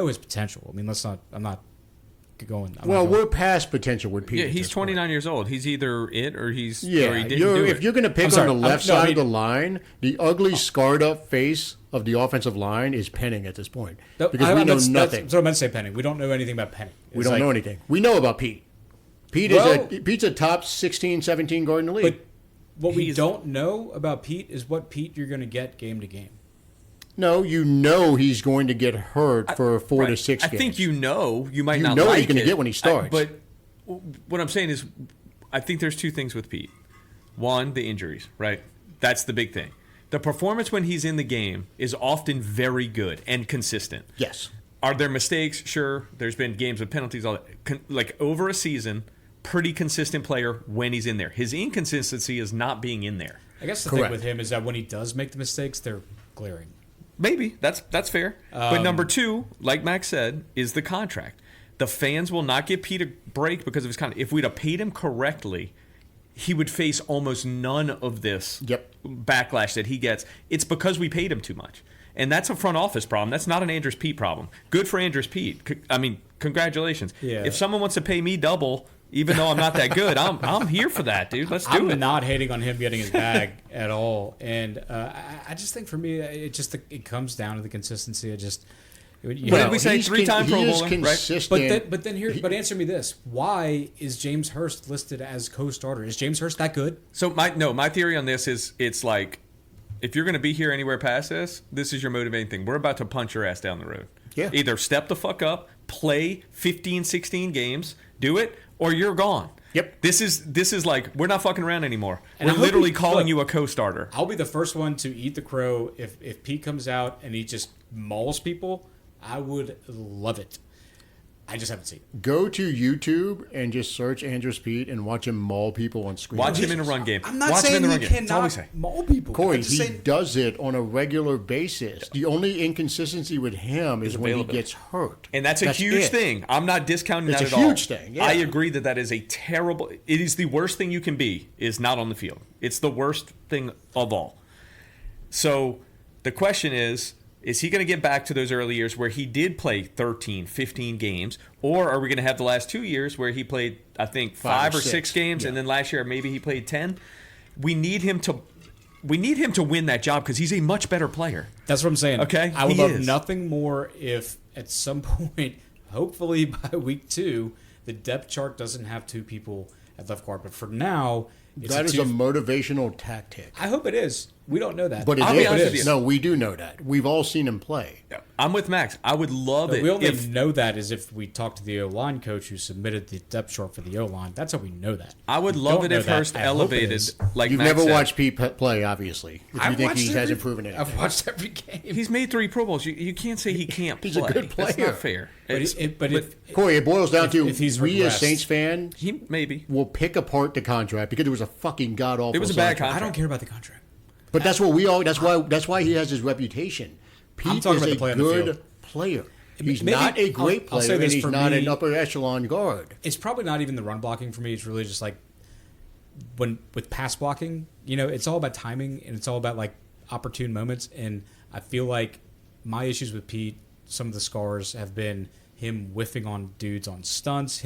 his potential. I mean, I'm not going. Well, we're past potential with Pete. Yeah, at he's this point. 29 years old. He's either it or he's Yeah, or he didn't do if it. you're going to pick sorry, on the left no, I side mean- of the line, the ugly, scarred-up face of the offensive line is Penning at this point. Because we know nothing. That's what I meant to say, Penning. We don't know anything about Penning. We don't know anything. We know about Pete. Pete's a top 16, 17 guard in the league. But what we He's- don't know about Pete is what Pete you're going to get game to game. No, you know he's going to get hurt for 4 to Right. 6 I games. think you might You not know what like he's gonna it. get when he starts. But what I'm saying is, I think there's two things with Pete. One, the injuries, right? That's the big thing. The performance when he's in the game is often very good and consistent. Yes. Are there mistakes? Sure. There's been games with penalties. All that. Like over a season, pretty consistent player when he's in there. His inconsistency is not being in there. I guess the Correct. thing with him is that when he does make the mistakes, they're glaring. Maybe that's fair. But number two, like Max said, is the contract. The fans will not give Pete a break because of his contract. If we'd have paid him correctly, he would face almost none of this backlash that he gets. It's because we paid him too much. And that's a front office problem. That's not an Andrus Peat problem. Good for Andrus Peat. I mean, congratulations. Yeah. If someone wants to pay me double, even though I'm not that good, I'm here for that, dude. Let's do it. I'm not hating on him getting his bag at all, and I just think for me, it comes down to the consistency. What did we say? he's 3-time Pro he is Bowler, right? consistent. But answer me this: why is James Hurst listed as co-starter? Is James Hurst that good? So my theory on this is it's like if you're going to be here anywhere past this is your motivating thing. We're about to punch your ass down the road. Yeah. Either step the fuck up, play 15, 16 games, do it, or you're gone. Yep. This is like we're not fucking around anymore. And I We're hope literally he- calling look, you a co-starter. I'll be the first one to eat the crow if Pete comes out and he just mauls people. I would love it. I just haven't seen it. Go to YouTube and just search Andrus Peat and watch him maul people on screen. Watch him in a run game. I'm not Watch him saying in the he run game. That's all we cannot say. maul people. Corey, I'm just he saying- does it on a regular basis. The only inconsistency with him is when he availability. gets hurt. And that's a huge it. thing. I'm not discounting It's that a at all. huge thing, yeah. I agree that is a terrible. It is the worst thing you can be is not on the field. It's the worst thing of all. So the question is he going to get back to those early years where he did play 13, 15 games, or are we going to have the last 2 years where he played, I think, 5 or 6 games, and then last year maybe he played 10? We need him to win that job because he's a much better player. That's what I'm saying. Okay, I would he love is. nothing more if at some point, hopefully by week 2, the depth chart doesn't have 2 people at left guard. But for now, it's That is a two- motivational tactic. I hope it is. We don't know that. But it I'll be is. honest with you. No, we do know that. We've all seen him play. I'm with Max. I would love But it we only if know that is if we talk to the O-line coach who submitted the depth chart for the O-line. That's how we know that. I would We love don't it know if that. Hurst I hope it elevated is. like You've Max never said. watched Pete play, obviously. If you I've think watched he every- hasn't proven it. I've watched every game. He's made 3 Pro Bowls. You can't say he can't He's a play. good That's player. not fair. But, It's- if Corey, it boils down to if he's we as regressed- Saints fans he maybe. will pick apart the contract because it was a fucking god awful. It was a bad contract. I don't care about the contract. But that's what we all. That's why he has his reputation. I'm Pete talking is about a the play on the good field. player. He's Maybe- not a great I'll say player, and this he's for not me- an upper echelon guard. It's probably not even the run blocking for me. It's really just like when with pass blocking, it's all about timing and it's all about like opportune moments. And I feel like my issues with Pete, some of the scars have been him whiffing on dudes on stunts,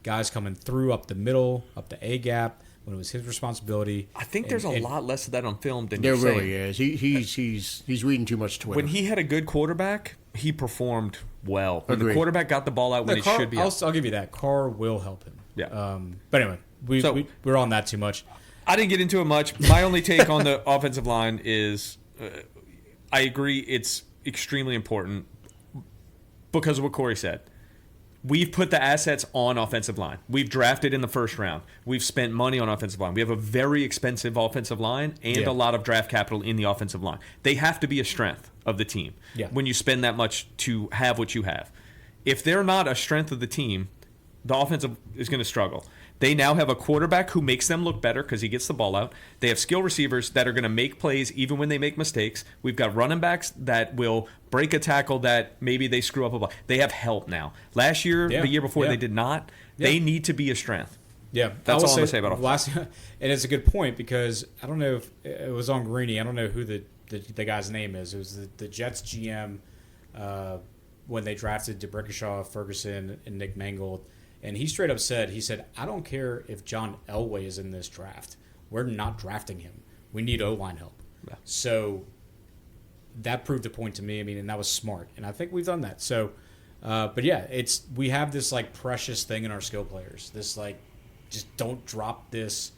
guys coming through up the middle, up the A gap when it was his responsibility. I think there's a lot less of that on film than There you're really saying. is. He's reading too much Twitter. When he had a good quarterback, he performed well. When the Agreed. quarterback got the ball out when it should be out. I'll give you that. Carr will help him. Yeah. But anyway, we're on that too much. I didn't get into it much. My only take on the offensive line is I agree it's extremely important because of what Corey said. We've put the assets on offensive line. We've drafted in the first round. We've spent money on offensive line. We have a very expensive offensive line and a lot of draft capital in the offensive line. They have to be a strength of the team when you spend that much to have what you have. If they're not a strength of the team, the offensive is going to struggle. They now have a quarterback who makes them look better because he gets the ball out. They have skill receivers that are going to make plays even when they make mistakes. We've got running backs that will break a tackle that maybe they screw up a ball. They have help now. Last year, the year before, they did not. They need to be a strength. Yeah, that's all I'm going to say about offense. And it's a good point because I don't know if it was on Greeny. I don't know who the guy's name is. It was the Jets GM when they drafted DeBrickashaw, Ferguson, and Nick Mangold. And he straight up said, I don't care if John Elway is in this draft. We're not drafting him. We need O-line help. Yeah. So that proved a point to me. I mean, and that was smart. And I think we've done that. So, but yeah, we have this like precious thing in our skill players. This like, just don't drop this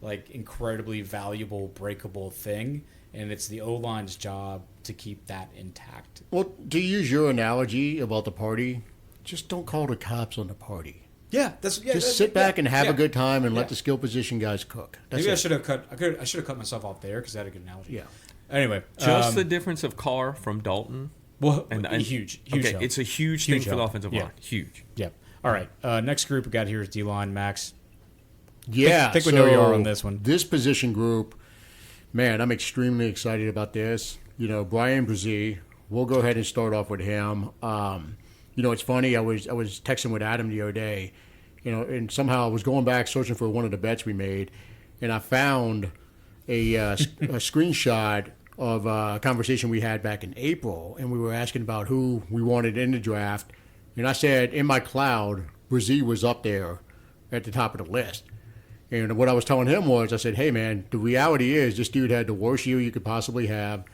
like incredibly valuable, breakable thing. And it's the O-line's job to keep that intact. Well, to use your analogy about the party, just don't call the cops on the party. Yeah, just sit back and have a good time and let the skill position guys cook. That's Maybe it. I should have cut myself off there because I had a good analogy. Yeah. Anyway, just the difference of Carr from Dalton. Well, and huge. Okay, help. It's a huge thing for the offensive line. Yeah. Huge. Yeah. All right. Next group we got here is D-line. Max. Yeah. I think we know where you are on this one. This position group, man, I'm extremely excited about this. Brian Brzee. We'll go ahead and start off with him. It's funny. I was texting with Adam the other day, and somehow I was going back searching for one of the bets we made, and I found a screenshot of a conversation we had back in April, and we were asking about who we wanted in the draft, and I said in my cloud, Brzee was up there at the top of the list. And what I was telling him was, I said, hey man, the reality is this dude had the worst year you could possibly have,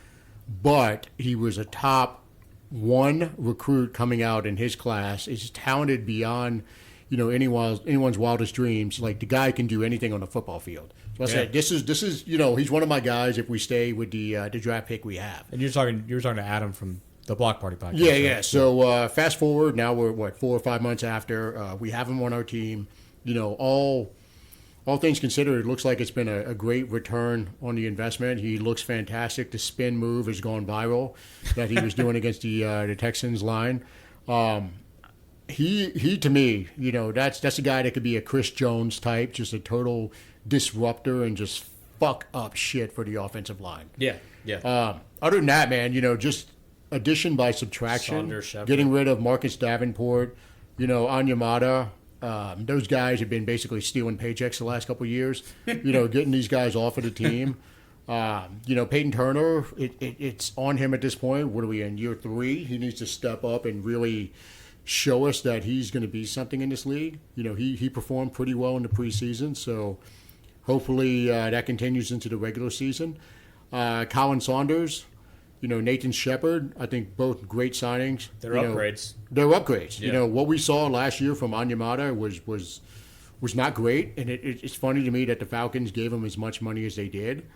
but he was a top one recruit coming out in his class. Is talented beyond, anyone's wildest dreams. Like the guy can do anything on the football field. So I said, this is he's one of my guys if we stay with the draft pick we have. And you were talking to Adam from the Block Party podcast. Yeah. Right? So fast forward, now we're 4 or 5 months after we have him on our team. All things considered, it looks like it's been a great return on the investment. He looks fantastic. The spin move has gone viral that he was doing against the Texans line. He to me, that's a guy that could be a Chris Jones type, just a total disruptor and just fuck up shit for the offensive line. Yeah. Other than that, man, just addition by subtraction, getting rid of Marcus Davenport, Anyamata. Those guys have been basically stealing paychecks the last couple of years, getting these guys off of the team. Peyton Turner, it's on him at this point. What are we in, year 3? He needs to step up and really show us that he's going to be something in this league. He performed pretty well in the preseason, so hopefully that continues into the regular season. Colin Saunders, Nathan Shepard, I think both great signings. They're upgrades. They're upgrades. Yeah. What we saw last year from Anyamata was not great, and it's funny to me that the Falcons gave him as much money as they did.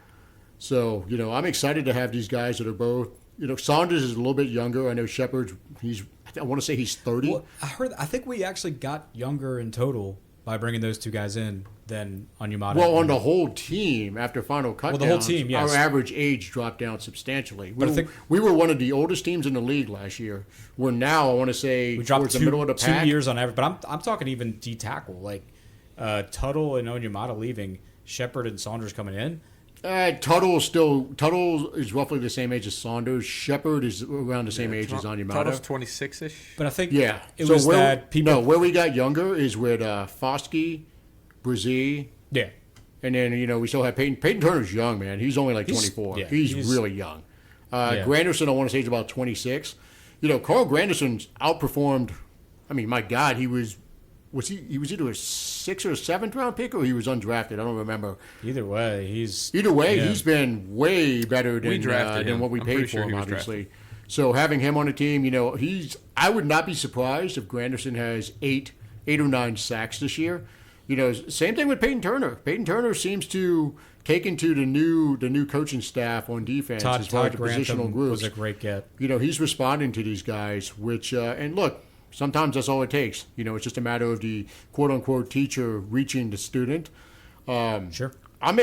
So, I'm excited to have these guys that are both, Saunders is a little bit younger. I know Shepard, I want to say he's 30. Well, I think we actually got younger in total by bringing those two guys in than Anyamata. Well, on the whole team, after final cutdowns, the whole team, yes. Our average age dropped down substantially. But we were one of the oldest teams in the league last year. We're now, I want to say, we dropped towards the middle of the pack. 2 years on average. But I'm talking even D-tackle. Like Tuttle and Anyamata leaving, Shepard and Saunders coming in. Tuttle is roughly the same age as Saunders. Shepard is around the same age as Anyamata. Tuttle's 26-ish. But I think where we got younger is with Foskey, Brzee. Yeah. And then, we still have Peyton. Peyton Turner's young, man. He's only like 24. He's really young. Granderson, I want to say, is about 26. Carl Granderson's outperformed. I mean, my God, he was either a 6th or 7th round pick, or he was undrafted. I don't remember. Either way, he's been way better than what we I'm paid pretty for sure him, he was obviously. drafted. So having him on the team, I would not be surprised if Granderson has eight or 9 sacks this year. Same thing with Peyton Turner. Peyton Turner seems to take into the new coaching staff on defense as far as the positional groups. Was a great get. He's responding to these guys, which and look, sometimes that's all it takes. It's just a matter of the quote unquote teacher reaching the student. Sure. I'm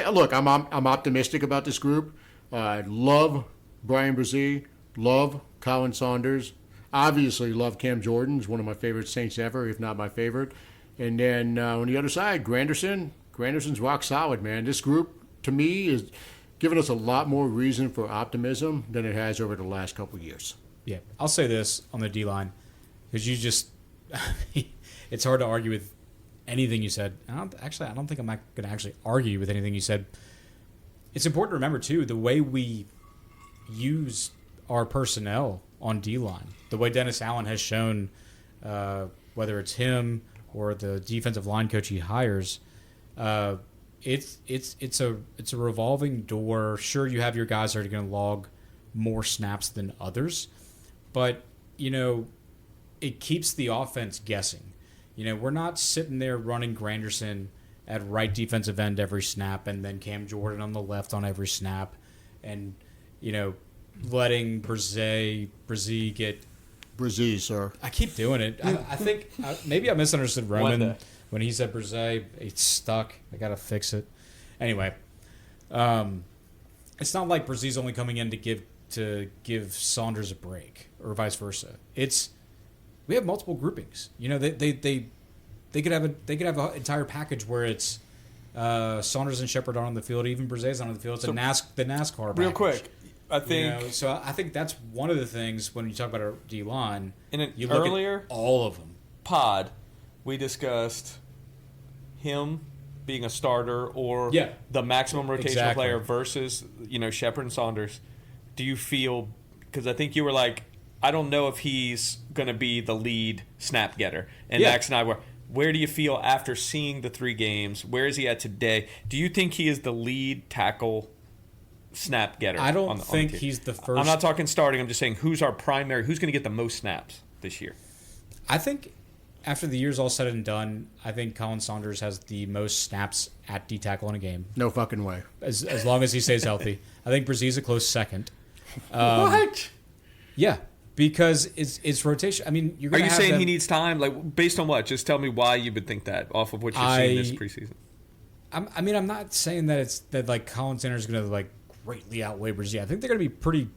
optimistic about this group. I love Brian Brzee, love Colin Saunders, obviously love Cam Jordan. He's one of my favorite Saints ever, if not my favorite. And then on the other side, Granderson's rock solid, man. This group, to me, is giving us a lot more reason for optimism than it has over the last couple of years. Yeah, I'll say this on the D-line, because it's hard to argue with anything you said. I don't think I'm going to actually argue with anything you said. It's important to remember, too, the way we use our personnel on D-line, the way Dennis Allen has shown, whether it's him or the defensive line coach he hires, it's a revolving door. Sure, you have your guys that are going to log more snaps than others, but it keeps the offense guessing. We're not sitting there running Granderson at right defensive end every snap, and then Cam Jordan on the left on every snap, and letting Brzee get. Brzee, sir. I keep doing it. I think maybe I misunderstood Roman when he said Brzee. It's stuck. I gotta fix it. Anyway, it's not like Brzee's only coming in to give Saunders a break or vice versa. We have multiple groupings. They could have an entire package where it's Saunders and Shepard on the field, even Brzee's on the field. It's the NASCAR package. Real quick, I think So I think that's one of the things when you talk about a D line. in an You look earlier at all of them. pod, we discussed him being a starter or Yeah. the maximum rotational Exactly. player versus Shepard and Saunders. Do you feel? Because I think you were like, I don't know if he's going to be the lead snap getter, and Yeah. Max and I were. Where do you feel after seeing the 3 games? Where is he at today? Do you think he is the lead tackle snap getter? I don't on the think team? he's the first. I'm not talking starting. I'm just saying who's our primary. Who's going to get the most snaps this year? I think after the year's all said and done, I think Colin Saunders has the most snaps at D tackle in a game, No fucking way. as long as he stays healthy. I think Brzee a close second. What? Yeah, because it's rotation. I mean, you're Are going you to saying he needs time? Like, based on what? Just tell me why you would think that off of what you've seen this preseason. I'm not saying that like Colin Sanders is going to like greatly outweigh Brzee. I think they're going to be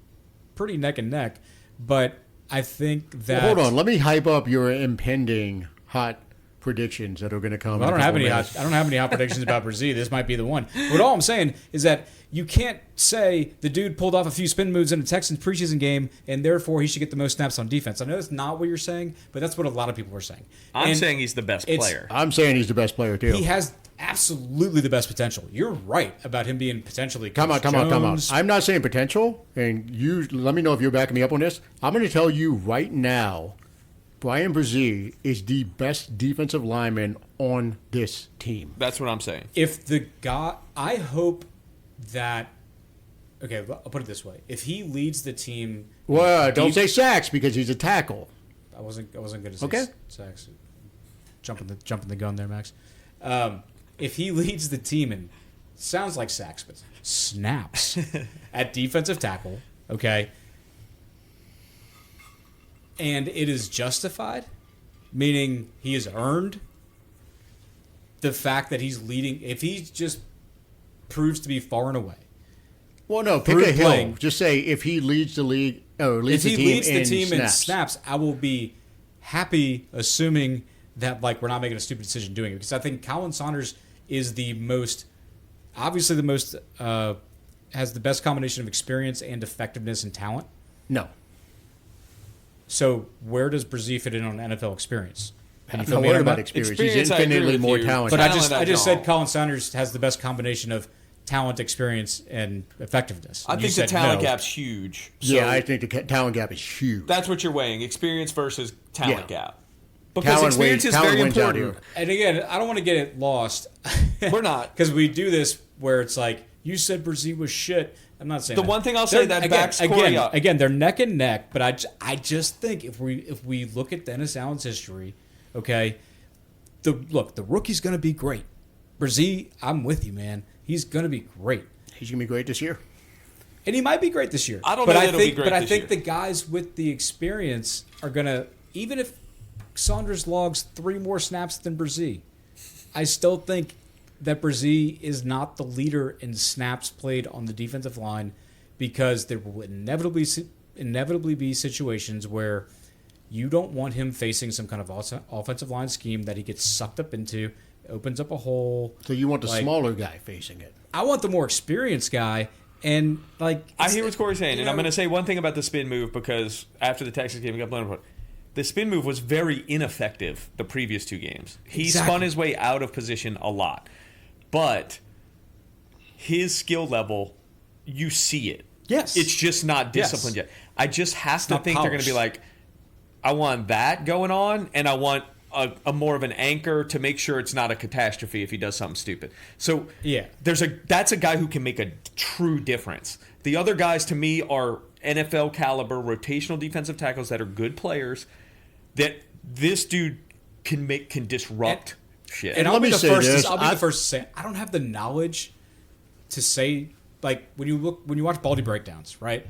pretty neck and neck. But I think that Well, hold on. Let me hype up your impending hot predictions that are going to come. I don't have any minutes. hot predictions about Brzee. This might be the one. But all I'm saying is that you can't say the dude pulled off a few spin moves in a Texans preseason game and therefore he should get the most snaps on defense. I know that's not what you're saying, but that's what a lot of people are saying. I'm And saying he's the best player. I'm saying he's the best player too. he has absolutely the best potential. You're right about him being potentially Come on. Jones. I'm not saying potential, and you let me know if you're backing me up on this. I'm going to tell you right now, Brian Brzee is the best defensive lineman on this team. That's what I'm saying. If the guy, I hope that. Okay, I'll put it this way: if he leads the team, Well, don't deep- say sacks because he's a tackle. I wasn't going to say Okay. sacks. Jumping the gun there, Max. If he leads the team and sounds like sacks, but snaps at defensive tackle, okay, and it is justified, meaning he has earned the fact that he's leading. If he just proves to be far and away, Well, no, pick Through a hill. playing. Just say if he leads the league or leads if he the team leads the team in snaps. snaps, I will be happy, assuming that like we're not making a stupid decision doing it, because I think Colin Saunders is the most, obviously the most, has the best combination of experience and effectiveness and talent. No. So where does Brzee fit in on NFL experience? Can you I'm fill not me in worried on about that? experience. Experience, He's I agree infinitely with more you. talented. But I Talent, just I I just don't. said Colin Saunders has the best combination of talent, experience, and effectiveness. I And you think the said talent no. gap's huge. So Yeah, I think the talent gap is huge. that's what you're weighing: experience versus talent Yeah. gap. Because experience is very wins out important. here. And again, I don't want to get it lost. We're not. Because we do this where it's like, you said Brazil was shit. I'm not saying The that. one thing I'll say They're- that backs Corey up. Again, they're neck and neck, but I just think if we look at Dennis Allen's history, okay, the rookie's going to be great. Brazil, I'm with you, man. He's going to be great. He's going to be great this year. And he might be great this year. I don't but know I that he'll think, be great But I this think year. the guys with the experience are going to, even if Saunders logs 3 more snaps than Brazil, I still think that Brazil is not the leader in snaps played on the defensive line because there will inevitably be situations where you don't want him facing some kind of offensive line scheme that he gets sucked up into, opens up a hole. So you want the Like- smaller guy facing it. I want the more experienced guy, and like I hear what Corey's saying, you and I'm know- going to say one thing about the spin move because after the Texas game, we got blown apart. The spin move was very ineffective the previous 2 games. He Exactly. spun his way out of position a lot, but his skill level, you see it. Yes. It's just not disciplined Yes. yet. I just have to not think they're going to be polished. like, I want that going on, and I want a more of an anchor to make sure it's not a catastrophe if he does something stupid. So Yeah. that's a guy who can make a true difference. The other guys to me are NFL caliber rotational defensive tackles that are good players that this dude can disrupt shit. And I'll let be me the say first. this, I'll be the first to say I don't have the knowledge to say like when you watch Baldy breakdowns, right?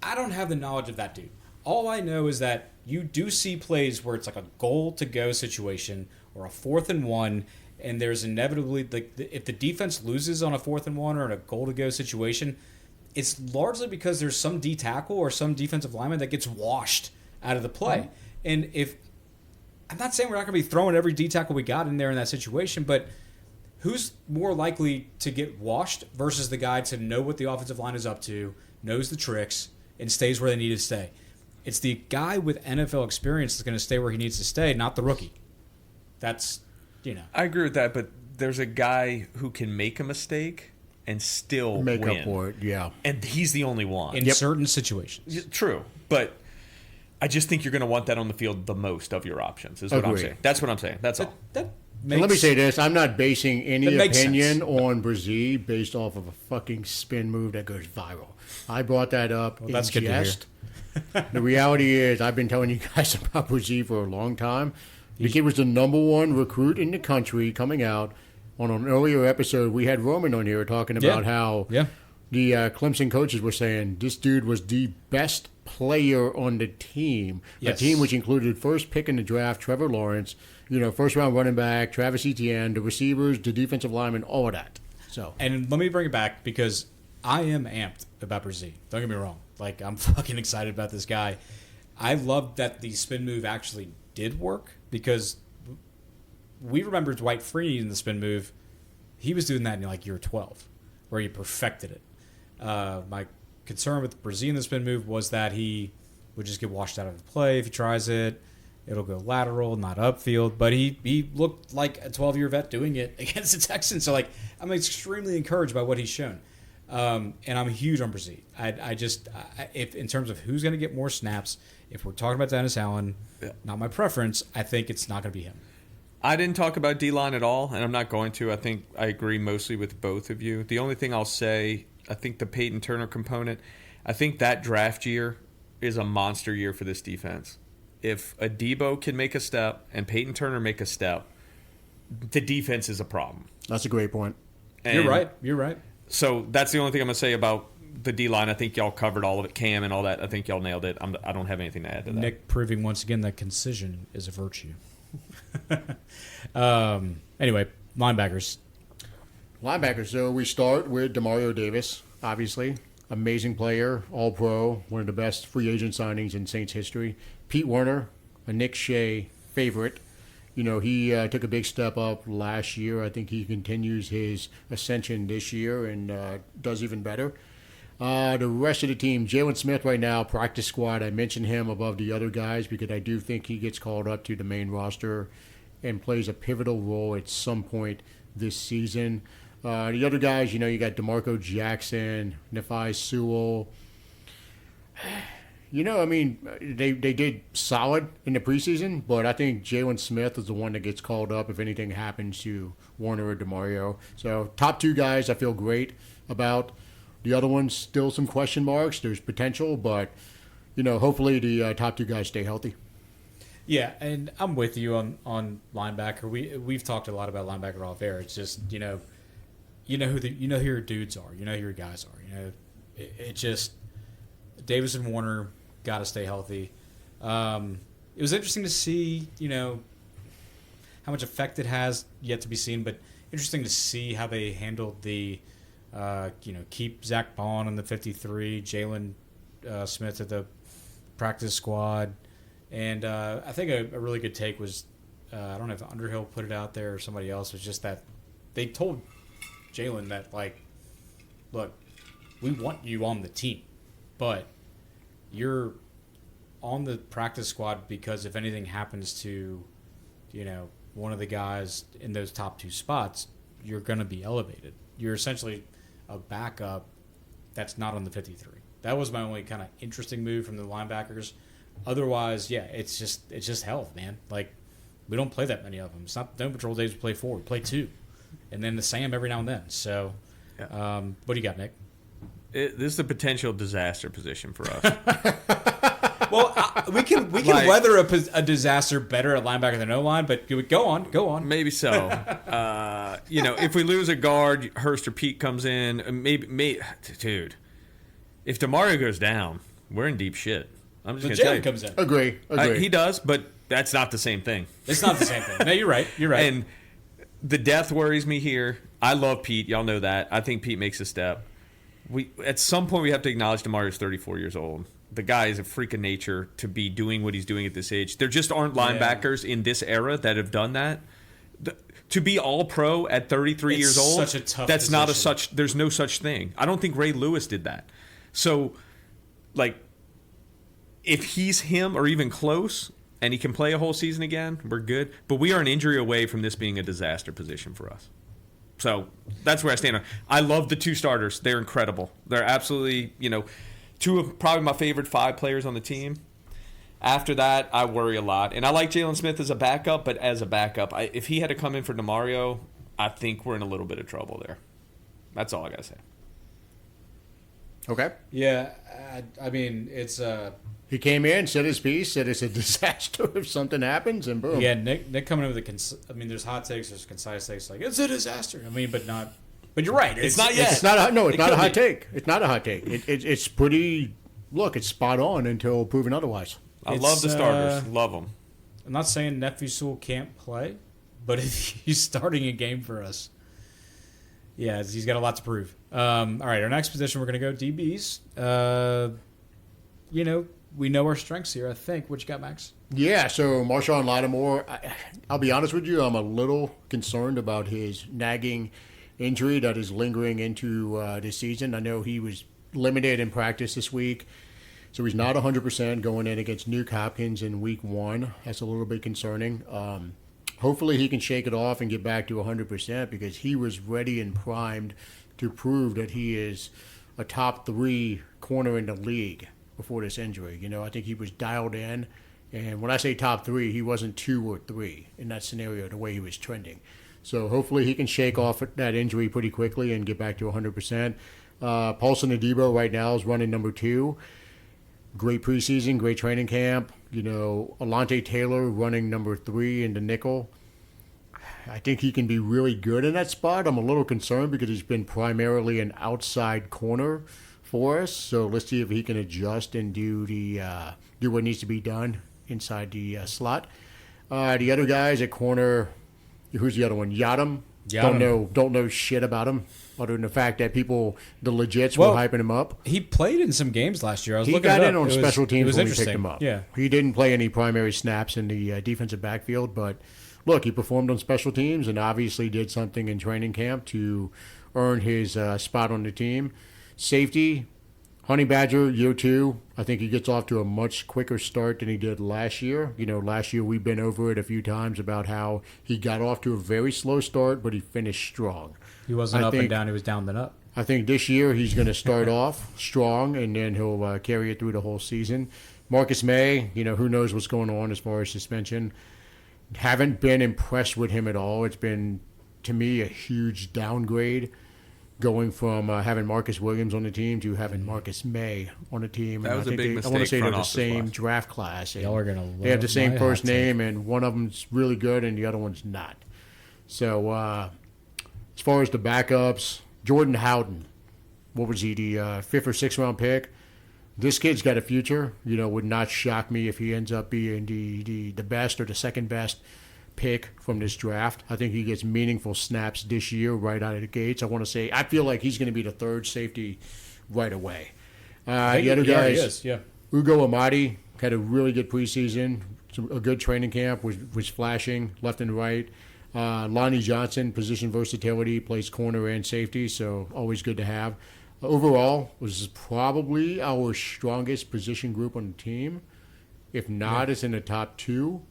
I don't have the knowledge of that dude. All I know is that you do see plays where it's like a goal to go situation or a 4th and 1, and there's inevitably if the defense loses on a 4th and 1 or in a goal to go situation, it's largely because there's some D tackle or some defensive lineman that gets washed out of the play. And if I'm not saying we're not going to be throwing every D tackle we got in there in that situation, but who's more likely to get washed versus the guy to know what the offensive line is up to, knows the tricks, and stays where they need to stay? It's the guy with NFL experience that's going to stay where he needs to stay, not the rookie. That's, I agree with that, but there's a guy who can make a mistake and still Make win. up for it, yeah. And he's the only one. in certain situations. True, but I just think you're going to want that on the field the most of your options. Is what I'm Agreed. saying. That's what I'm saying. That's all. That And makes, let me say this: I'm not basing any That makes opinion sense. on Brazil based off of a fucking spin move that goes viral. I brought that up in that's good to hear. jest. The reality is, I've been telling you guys about Brazil for a long time. The kid was the #1 recruit in the country coming out. On an earlier episode, we had Roman on here talking about how Yeah. the Clemson coaches were saying this dude was the best player on the team. Yes. A team which included first pick in the draft, Trevor Lawrence, first round running back, Travis Etienne, the receivers, the defensive linemen, all of that. So And let me bring it back because I am amped about Brazil. Don't get me wrong. Like, I'm fucking excited about this guy. I love that the spin move actually did work because we remember Dwight Freeney in the spin move. He was doing that in like year 12 where he perfected it. My concern with Brazil in the spin move was that he would just get washed out of the play if he tries it. It'll go lateral, not upfield. But he looked like a 12-year vet doing it against the Texans. So, like, I'm extremely encouraged by what he's shown. And I'm huge on Brazil. If in terms of who's going to get more snaps, if we're talking about Dennis Allen, not my preference, I think it's not going to be him. I didn't talk about D-line at all, and I'm not going to. I think I agree mostly with both of you. The only thing I'll say, I think the Peyton Turner component, I think that draft year is a monster year for this defense. If Adebo can make a step and Peyton Turner make a step, the defense is a problem. that's a great point. And You're right. So that's the only thing I'm going to say about the D-line. I think y'all covered all of it. Cam and all that. I think y'all nailed it. I don't have anything to add to that. Nick proving once again that concision is a virtue. Anyway, linebackers. Linebackers. So we start with Demario Davis, obviously. Amazing player, all-pro, one of the best free agent signings in Saints history. Pete Werner, a Nick Shea favorite. He took a big step up last year. I think he continues his ascension this year and does even better. The rest of the team, Jalen Smith right now, practice squad. I mentioned him above the other guys because I do think he gets called up to the main roster and plays a pivotal role at some point this season. The other guys, you got DeMarco Jackson, Nephi Sewell. They did solid in the preseason, but I think Jalen Smith is the one that gets called up if anything happens to Warner or DeMario. So top 2 guys I feel great about. The other ones, still some question marks. There's potential, but, hopefully the top 2 guys stay healthy. Yeah, and I'm with you on linebacker. We've talked a lot about linebacker off air. It's just you know who your dudes are. You know who your guys are. It just Davis and Warner got to stay healthy. It was interesting to see how much effect it has yet to be seen, but interesting to see how they handled the keep Zach Bond on the 53, Jalen Smith at the practice squad. And I think a really good take was, I don't know if Underhill put it out there or somebody else, was just that they told Jalen that, look, we want you on the team, but you're on the practice squad because if anything happens to, one of the guys in those top 2 spots, you're going to be elevated. You're essentially a backup that's not on the 53. That was my only kind of interesting move from the linebackers. Otherwise, yeah, it's just health, man. We don't play that many of them. It's not no patrol days we play 4. We play 2. And then the Sam every now and then. So, Yeah. What do you got, Nick? This is a potential disaster position for us. Well, we can weather a disaster better at linebacker than O-line, but go on. Maybe so. If we lose a guard, Hurst or Pete comes in. Maybe, dude. If DeMario goes down, we're in deep shit. I'm just going to tell you. Comes in. Agree. He does, but that's not the same thing. It's not the same thing. No, you're right. And the depth worries me here. I love Pete. Y'all know that. I think Pete makes a step. At some point, we have to acknowledge DeMario's 34 years old. The guy is a freak of nature to be doing what he's doing at this age. There just aren't linebackers in this era that have done that. To be all pro at 33 years old, such a tough that's position. not a such. There's no such thing. I don't think Ray Lewis did that. So, if he's him or even close, and he can play a whole season again, we're good. But we are an injury away from this being a disaster position for us. So that's where I stand on. I love the 2 starters. They're incredible. They're absolutely, 2 of probably my favorite 5 players on the team. After that, I worry a lot. And I like Jalen Smith as a backup, but as a backup, if he had to come in for DeMario, I think we're in a little bit of trouble there. That's all I got to say. Okay. Yeah, I mean, it's He came in, said his piece, said it's a disaster if something happens, and boom. Yeah, Nick coming in with there's hot takes, there's concise takes, it's a disaster. But you're right. It's not yet. It's not a hot be. take. It's not a hot take. It's pretty. Look, it's spot on until proven otherwise. I love the starters. Love them. I'm not saying Nephi Sewell can't play, but if he's starting a game for us, yeah, he's got a lot to prove. All right, our next position, we're going to go DBs. We know our strengths here, I think. What you got, Max? Yeah, so Marshawn Lattimore, I'll be honest with you, I'm a little concerned about his nagging injury that is lingering into this season. I know he was limited in practice this week, so he's not 100% going in against Nuke Hopkins in week 1. That's a little bit concerning. Hopefully he can shake it off and get back to 100% because he was ready and primed to prove that he is a top 3 corner in the league before this injury. I think he was dialed in. And when I say top 3, he wasn't 2 or 3 in that scenario, the way he was trending. So hopefully he can shake off that injury pretty quickly and get back to 100%. Paulson Adebo right now is running number 2. Great preseason, great training camp. Alante Taylor running number 3 in the nickel. I think he can be really good in that spot. I'm a little concerned because he's been primarily an outside corner for us. So let's see if he can adjust and do what needs to be done inside the slot. The other guys at corner, who's the other one? Yadam. Don't know shit about him other than the fact that the legits were hyping him up. He played in some games last year. He got in on special teams when we picked him up. Yeah. He didn't play any primary snaps in the defensive backfield, but look, he performed on special teams and obviously did something in training camp to earn his spot on the team. Safety, Honey Badger, year 2, I think he gets off to a much quicker start than he did last year. Last year we've been over it a few times about how he got off to a very slow start, but he finished strong. He wasn't up and down. He was down then up. I think this year he's going to start off strong, and then he'll carry it through the whole season. Marcus May, who knows what's going on as far as suspension. Haven't been impressed with him at all. It's been, to me, a huge downgrade going from having Marcus Williams on the team to having Marcus May on the team. That was a big mistake. I want to say they're the front same office-wise. draft class. Y'all are gonna They have the love same my first hot take. name, and one of them's really good, and the other one's not. So as far as the backups, Jordan Howden, what was he, the 5th or 6th round pick? This kid's got a future. Would not shock me if he ends up being the best or the second best pick from this draft. I think he gets meaningful snaps this year right out of the gates. I feel like he's going to be the third safety right away. The other guys, is, yeah. Ugo Amadi had a really good preseason, a good training camp, was flashing left and right. Lonnie Johnson, position versatility, plays corner and safety, so always good to have. Overall, was probably our strongest position group on the team. If not, it's in the top 2.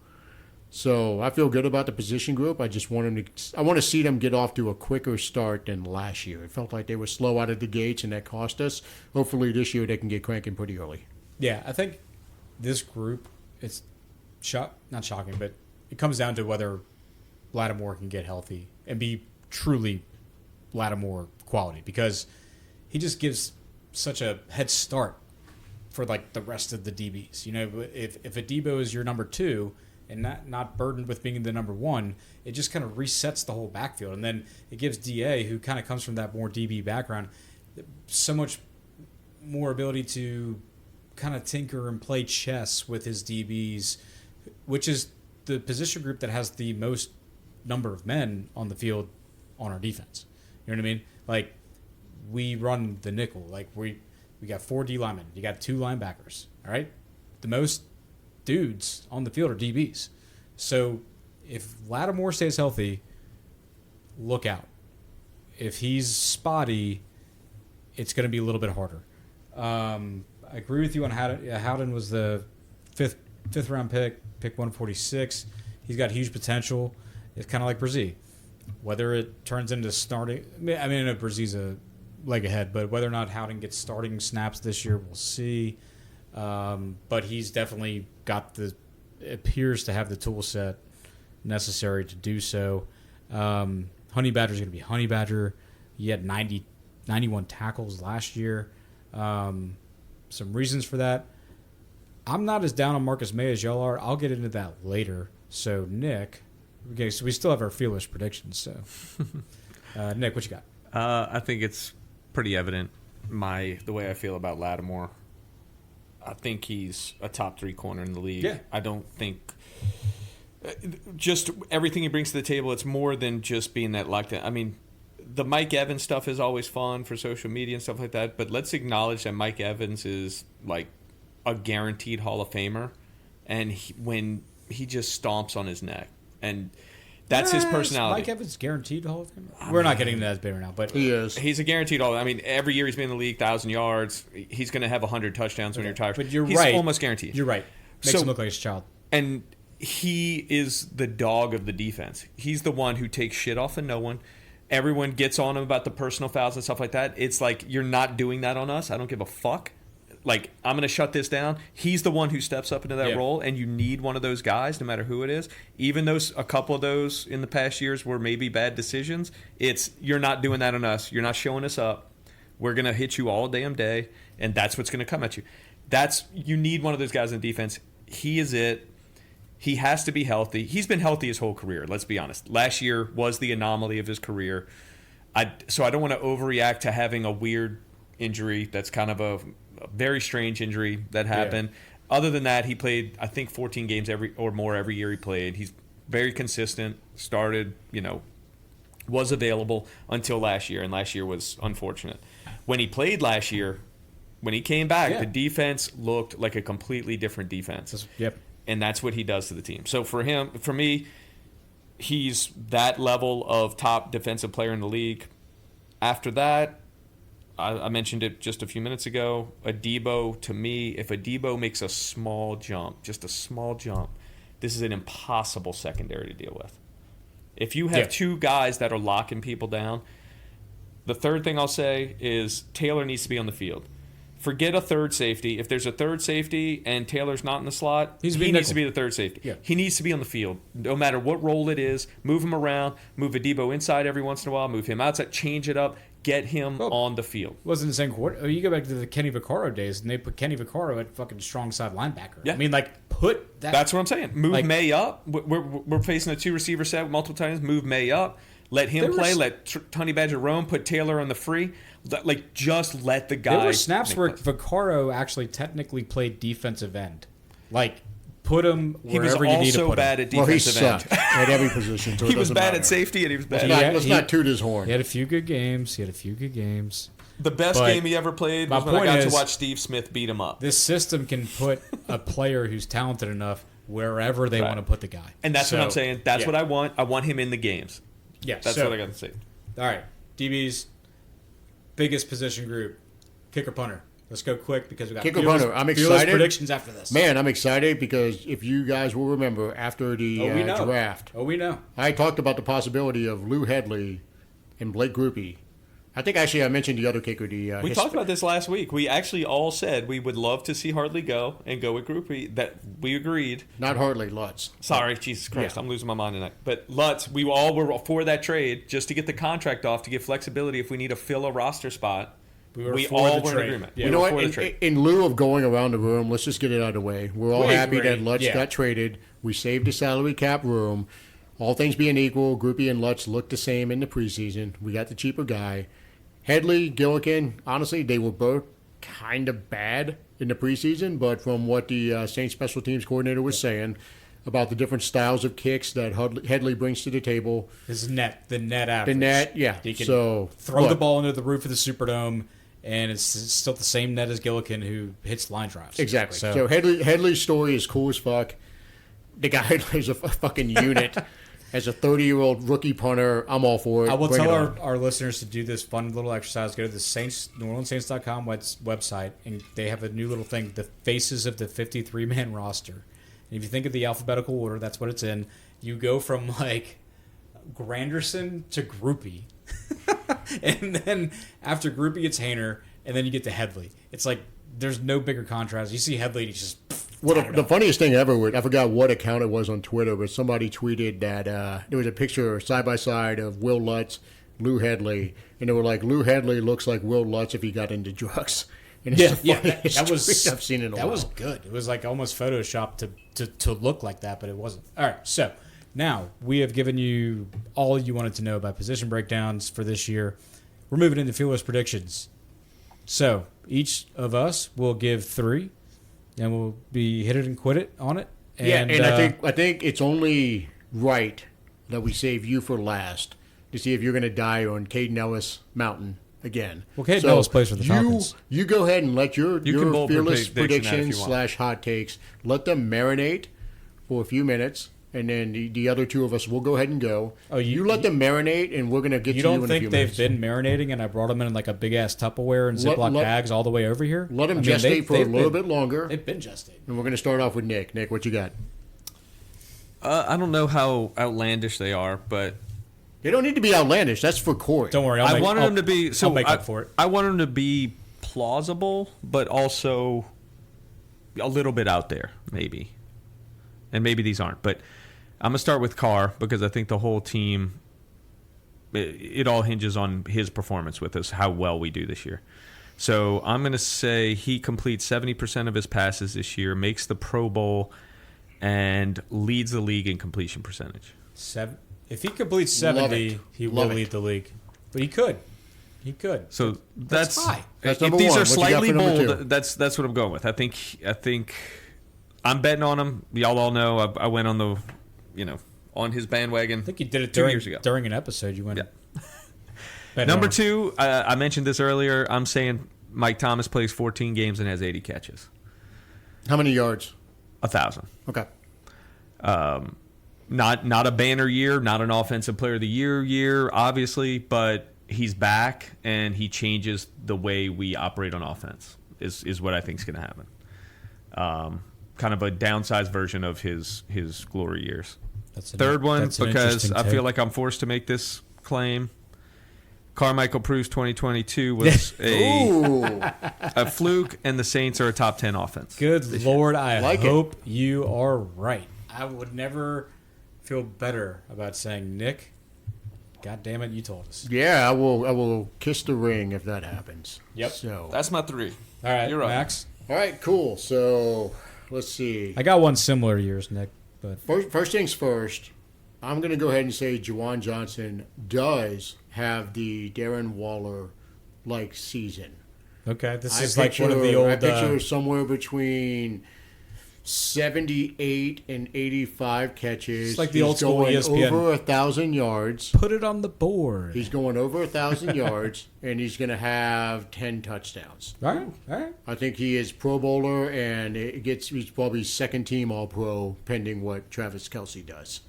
So I feel good about the position group. I just want to see them get off to a quicker start than last year. It felt like they were slow out of the gates, and that cost us. Hopefully this year they can get cranking pretty early. Yeah, I think this group, it's not shocking, but it comes down to whether Lattimore can get healthy and be truly Lattimore quality, because he just gives such a head start for like the rest of the DBs. If a Debo is your number 2 and not burdened with being the number 1, it just kind of resets the whole backfield. And then it gives DA, who kind of comes from that more DB background, so much more ability to kind of tinker and play chess with his DBs, which is the position group that has the most number of men on the field on our defense. You know what I mean? Like, we run the nickel. Like, we got 4 D linemen. You got 2 linebackers. All right? The most dudes on the field are DBs. So if Lattimore stays healthy, look out. If he's spotty, it's going to be a little bit harder. I agree with you on Howden. Howden was the fifth round pick 146. He's got huge potential. It's kind of like Brzee. Whether it turns into starting, I mean, Brzee's a leg ahead, but whether or not Howden gets starting snaps this year, we'll see. But he's definitely appears to have the tool set necessary to do so. Honey Badger's going to be Honey Badger. He had 91 tackles last year. Some reasons for that. I'm not as down on Marcus May as y'all are. I'll get into that later. So, Nick, okay, so we still have our fearless predictions. So, Nick, what you got? I think it's pretty evident the way I feel about Lattimore. I think he's a top 3 corner in the league. Yeah. I don't think just everything he brings to the table, it's more than just being that lockdown. I mean, the Mike Evans stuff is always fun for social media and stuff like that, but let's acknowledge that Mike Evans is like a guaranteed Hall of Famer, and when he just stomps on his neck, and that's his personality. Mike Evans guaranteed Hall of Famer? We're not getting into that right now, but He is. He's a guaranteed all. I mean, every year he's been in the league, 1,000 yards. He's going to have 100 touchdowns when he retires. But he's right. Almost guaranteed. You're right. Makes him look like his child. And he is the dog of the defense. He's the one who takes shit off of no one. Everyone gets on him about the personal fouls and stuff like that. It's like, you're not doing that on us. I don't give a fuck. Like, I'm going to shut this down. He's the one who steps up into that role, and you need one of those guys, no matter who it is. Even those, a couple of those in the past years were maybe bad decisions. It's, you're not doing that on us. You're not showing us up. We're going to hit you all damn day, and that's what's going to come at you. You need one of those guys in defense. He is it. He has to be healthy. He's been healthy his whole career, let's be honest. Last year was the anomaly of his career. So I don't want to overreact to having a weird injury that's kind of a very strange injury that happened. Yeah. Other than that, he played, I think, 14 games every year he played. He's very consistent, started, was available until last year, and last year was unfortunate. When he played last year, when he came back, the defense looked like a completely different defense. Yep. And that's what he does to the team. So for me, he's that level of top defensive player in the league. After that, I mentioned it just a few minutes ago. Adebo, to me, if Adebo makes a small jump, just a small jump, this is an impossible secondary to deal with. If you have two guys that are locking people down, the third thing I'll say is Taylor needs to be on the field. Forget a third safety. If there's a third safety and Taylor's not in the slot, he needs to be the third safety. Yeah. He needs to be on the field, no matter what role it is. Move him around. Move Adebo inside every once in a while. Move him outside. Change it up. Get him on the field. Wasn't the same quarter. You go back to the Kenny Vaccaro days, and they put Kenny Vaccaro at fucking strong side linebacker. Yeah. I mean, like, put that. That's what I'm saying. Move May up. We're facing a two receiver set with multiple times. Move May up. Let him play. Let Tony Badger roam. Put Taylor on the free. Like, just let the guy. There were snaps where Vaccaro actually technically played defensive end. Like, put him wherever you need to put him. He was also bad at Well, he defensive end. sucked at every position. So He was bad at safety, and he was bad. Let's not toot his horn. He had a few good games. The best game he ever played was when I got to watch Steve Smith beat him up. This system can put a player who's talented enough wherever they want to put the guy. And that's what I'm saying. That's what I want. I want him in the games. Yeah, that's what I got to say. All right, DB's biggest position group, kicker punter. Let's go quick because we got kicker punter. I'm excited. Predictions after this. Man, I'm excited because if you guys will remember, after the draft, we know. I talked about the possibility of Lou Hedley and Blake Grupe. I think actually I mentioned the other kicker. We talked about this last week. We actually all said we would love to see Hartley go and go with Grupe. That we agreed. Not Hartley, Lutz. Sorry, Jesus Christ, I'm losing my mind tonight. But Lutz, we all were for that trade just to get the contract off to give flexibility if we need to fill a roster spot. We all were in agreement. Yeah, you know what? In lieu of going around the room, let's just get it out of the way. We're all happy that Lutz got traded. We saved the salary cap room. All things being equal, Grupe and Lutz looked the same in the preseason. We got the cheaper guy. Hedley, Gillikin, honestly, they were both kind of bad in the preseason, but from what the Saints special teams coordinator was saying about the different styles of kicks that Hedley brings to the table. His net, the net average. The net, yeah. He can throw the ball into the roof of the Superdome, and it's still the same net as Gillikin, who hits line drives. Exactly. So Hedley's story is cool as fuck. The guy is a fucking unit. As a 30-year-old rookie punter, I'm all for it. I will tell our listeners to do this fun little exercise. Go to the NewOrleansSaints.com website, and they have a new little thing, the faces of the 53-man roster. And if you think of the alphabetical order, that's what it's in. You go from, like, Granderson to Grupe. And then after Grupe, it's Hainer, and then you get to Hedley. It's like there's no bigger contrast. You see Hedley, and he's just... Well, the funniest thing ever, I forgot what account it was on Twitter, but somebody tweeted that there was a picture side-by-side of Will Lutz, Lou Hedley, and they were like, Lou Hedley looks like Will Lutz if he got into drugs. And it's that was I've seen in a while. That was good. It was like almost photoshopped to look like that, but it wasn't. All right, so now we have given you all you wanted to know about position breakdowns for this year. We're moving into Fieldless predictions. So each of us will give 3. And we'll be hit it and quit it on it. And, I think it's only right that we save you for last to see if you're going to die on Kaden Ellis Mountain again. Well, Kaden Ellis plays for the Falcons. You go ahead and let your fearless predictions / hot takes, let them marinate for a few minutes. And then the other two of us will go ahead and go. Oh, you let them marinate, and we're going to get to you in a few minutes. You don't think they've been marinating, and I brought them in like a big-ass Tupperware and Ziploc bags all the way over here? Let them gestate for a little bit longer. They've been gestating. And we're going to start off with Nick. Nick, what you got? I don't know how outlandish they are, but... They don't need to be outlandish. That's for Corey. Don't worry. I wanted them to be... I'll make up for it. I wanted them to be plausible, but also a little bit out there, maybe. And maybe these aren't, but... I'm going to start with Carr because I think the whole team, it all hinges on his performance with us, how well we do this year. So I'm going to say he completes 70% of his passes this year, makes the Pro Bowl, and leads the league in completion percentage. If he completes 70, he will lead the league. But he could. He could. So that's high. That's if number these one. are slightly bold, 2? that's what I'm going with. I think I'm betting on him. Y'all all know I went on the... on his bandwagon. I think you did it 2 years ago. During an episode. You went. Yeah. Number 2, I mentioned this earlier. I'm saying Mike Thomas plays 14 games and has 80 catches. How many yards? 1,000. Okay. Not a banner year, not an offensive player of the year, obviously, but he's back and he changes the way we operate on offense is what I think is going to happen. Kind of a downsized version of his glory years. Third one, because I feel like I'm forced to make this claim. Carmichael Prue's 2022 was a fluke, and the Saints are a top 10 offense. Good Lord, I hope you are right. I would never feel better about saying, Nick, God damn it, you told us. Yeah, I will kiss the ring if that happens. Yep. So That's my 3. All right, You're right. Max. all right, cool. So let's see. I got one similar to yours, Nick. But First things first, I'm going to go ahead and say Juwan Johnson does have the Darren Waller-like season. okay, this is like one of the I old. picture somewhere between 78 and 85 catches. It's like the old He's school going ESPN. over 1,000 yards. Put it on the board. He's going over 1,000 yards, and he's going to have 10 touchdowns. All right. I think he is Pro Bowler, and he's probably second team All Pro, pending what Travis Kelce does.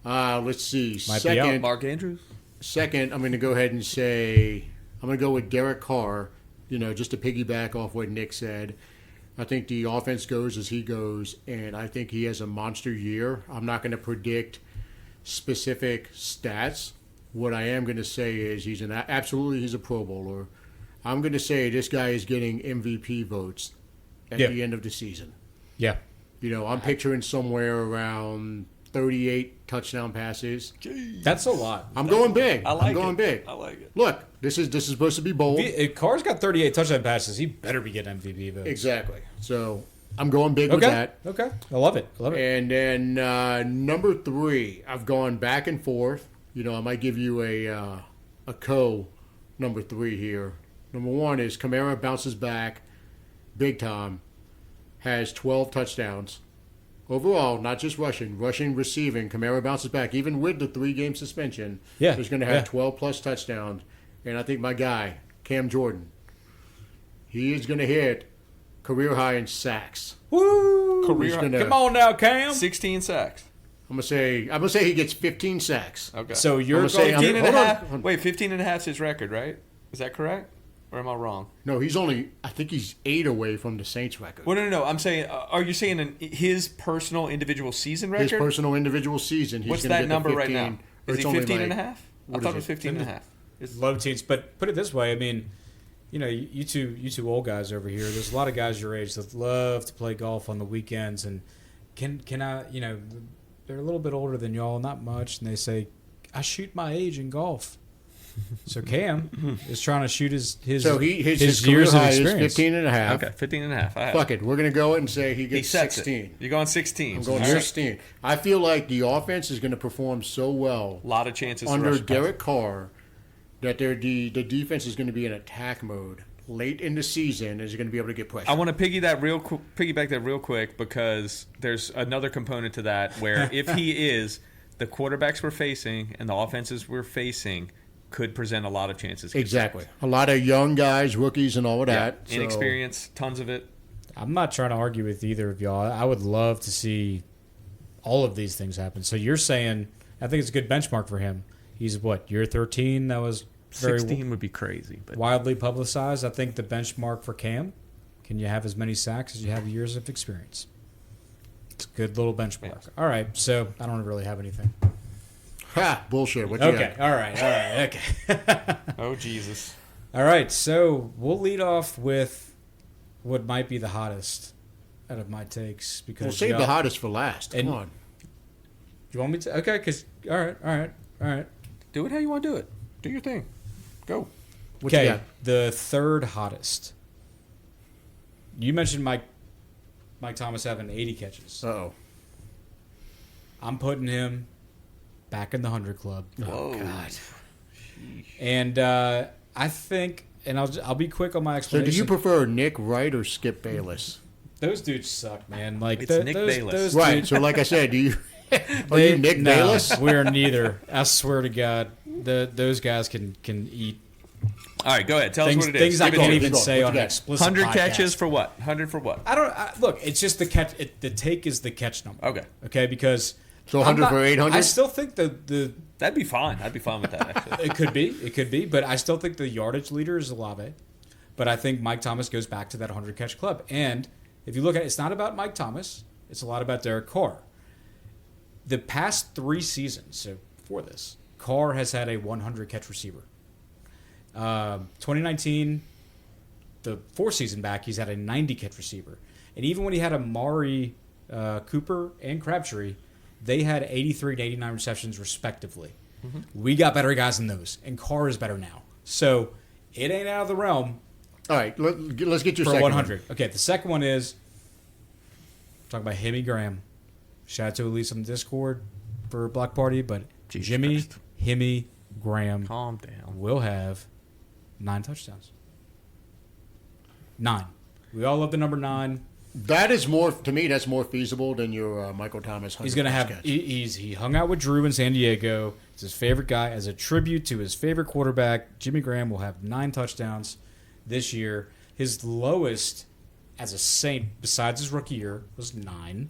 Let's see. Might be out. Mark Andrews. Second, I'm going to go ahead and say I'm going to go with Derek Carr. Just to piggyback off what Nick said. I think the offense goes as he goes, and I think he has a monster year. I'm not going to predict specific stats. What I am going to say is he's a Pro Bowler. I'm going to say this guy is getting MVP votes at the end of the season. Yeah. I'm picturing somewhere around 38 touchdown passes. That's a lot. I'm going big. I'm going big. I like it. Look, this is supposed to be bold. If Carr's got 38 touchdown passes, he better be getting MVP votes. Exactly. So I'm going big with that. Okay. I love it. And then number 3, I've gone back and forth. I might give you a number 3 here. Number 1 is Kamara bounces back big time, has 12 touchdowns. Overall, not just rushing, receiving. Kamara bounces back, even with the 3-game suspension. Yeah, he's going to have 12-plus touchdowns. And I think my guy, Cam Jordan, he is going to hit career high in sacks. Woo! Come on now, Cam. 16 sacks. I'm gonna say he gets 15 sacks. Okay. So you're I'm gonna say- going 15 and a hold on. half. Wait, 15 and a half is his record, right? Is that correct? Or am I wrong? No, I think he's 8 away from the Saints record. Well, no. I'm saying, are you saying his personal individual season record? His personal individual season. He's What's gonna that get number the right 15, now? or Is it's he only 15 and a like- half? I what thought is it was it? 15 and a half. Low teens, but put it this way. I mean, you two old guys over here. There's a lot of guys your age that love to play golf on the weekends, and can I? They're a little bit older than y'all, not much, and they say, "I shoot my age in golf." So Cam is trying to shoot his his career years of high is experience. 15 and a half. Okay, 15 and a half. Fuck it. We're going to go and say he He gets sets 16. it. You're going 16. I'm going All right. 16. I feel like the offense is going to perform so well A lot of chances under to rush Derek Carr that the defense is going to be in attack mode late in the season and is going to be able to get pressure. I want to piggyback that real quick because there's another component to that where if he is, the quarterbacks we're facing and the offenses we're facing could present a lot of chances. Exactly. A lot of young guys, rookies, and all of that. So- Inexperience, tons of it. I'm not trying to argue with either of y'all. I would love to see all of these things happen. So you're saying, I think it's a good benchmark for him. He's what, year 13? That was very 16 would be crazy. But widely publicized. I think the benchmark for Cam, can you have as many sacks as you have years of experience? It's a good little benchmark. Yes. All right, so I don't really have anything. Ha! Bullshit. What you Okay, got? all right, okay. Oh, Jesus. All right, so we'll lead off with what might be the hottest out of my takes because We'll save y'all- the hottest for last. Come And- on. You want me to? Okay, because all right. Do it how you want to do it. Do your thing. Go. What you Okay, got? the third hottest. You mentioned Mike Thomas having 80 catches. Uh-oh. I'm putting him back in the 100 club. Whoa. God. And I think, and I'll be quick on my So explanation. do you prefer Nick Wright or Skip Bayless? Those dudes suck, man. Like It's Nick Bayless. Those Right. dudes, So like I said, are you Nick no, Bayless? We're neither. I swear to God, those guys can eat All right, go ahead. Tell things us what it is. I Keep can't going, even keep going. say What on you an got? explicit 100 podcast. catches for what? 100 for what? Look, it's just the catch. The take is the catch number. Okay. Okay, because So 100 I'm not- for 800? I still think the That'd be fine. I'd be fine with that, actually. It could be, but I still think the yardage leader is Olave. But I think Mike Thomas goes back to that 100-catch club. And if you look at it, it's not about Mike Thomas. It's a lot about Derek Carr. The past 3 seasons, so before this, Carr has had a 100-catch receiver. 2019, the 4th season back, he's had a 90-catch receiver. And even when he had Amari Cooper and Crabtree, they had 83 and 89 receptions respectively. Mm-hmm. We got better guys than those, and Carr is better now. So it ain't out of the realm. All right, let's get your for second 100. one. Okay, the second one is talking about Jimmy Graham. Shout out to Elise on the Discord for Block Party, but Jesus Jimmy Christ. Himmy Graham Calm down. will have 9 touchdowns. 9. We all love the number 9. That is more, to me, that's more feasible than your Michael Thomas. He's going to have. catch. He hung out with Drew in San Diego. It's his favorite guy. As a tribute to his favorite quarterback, Jimmy Graham will have 9 touchdowns this year. His lowest as a Saint, besides his rookie year, was 9.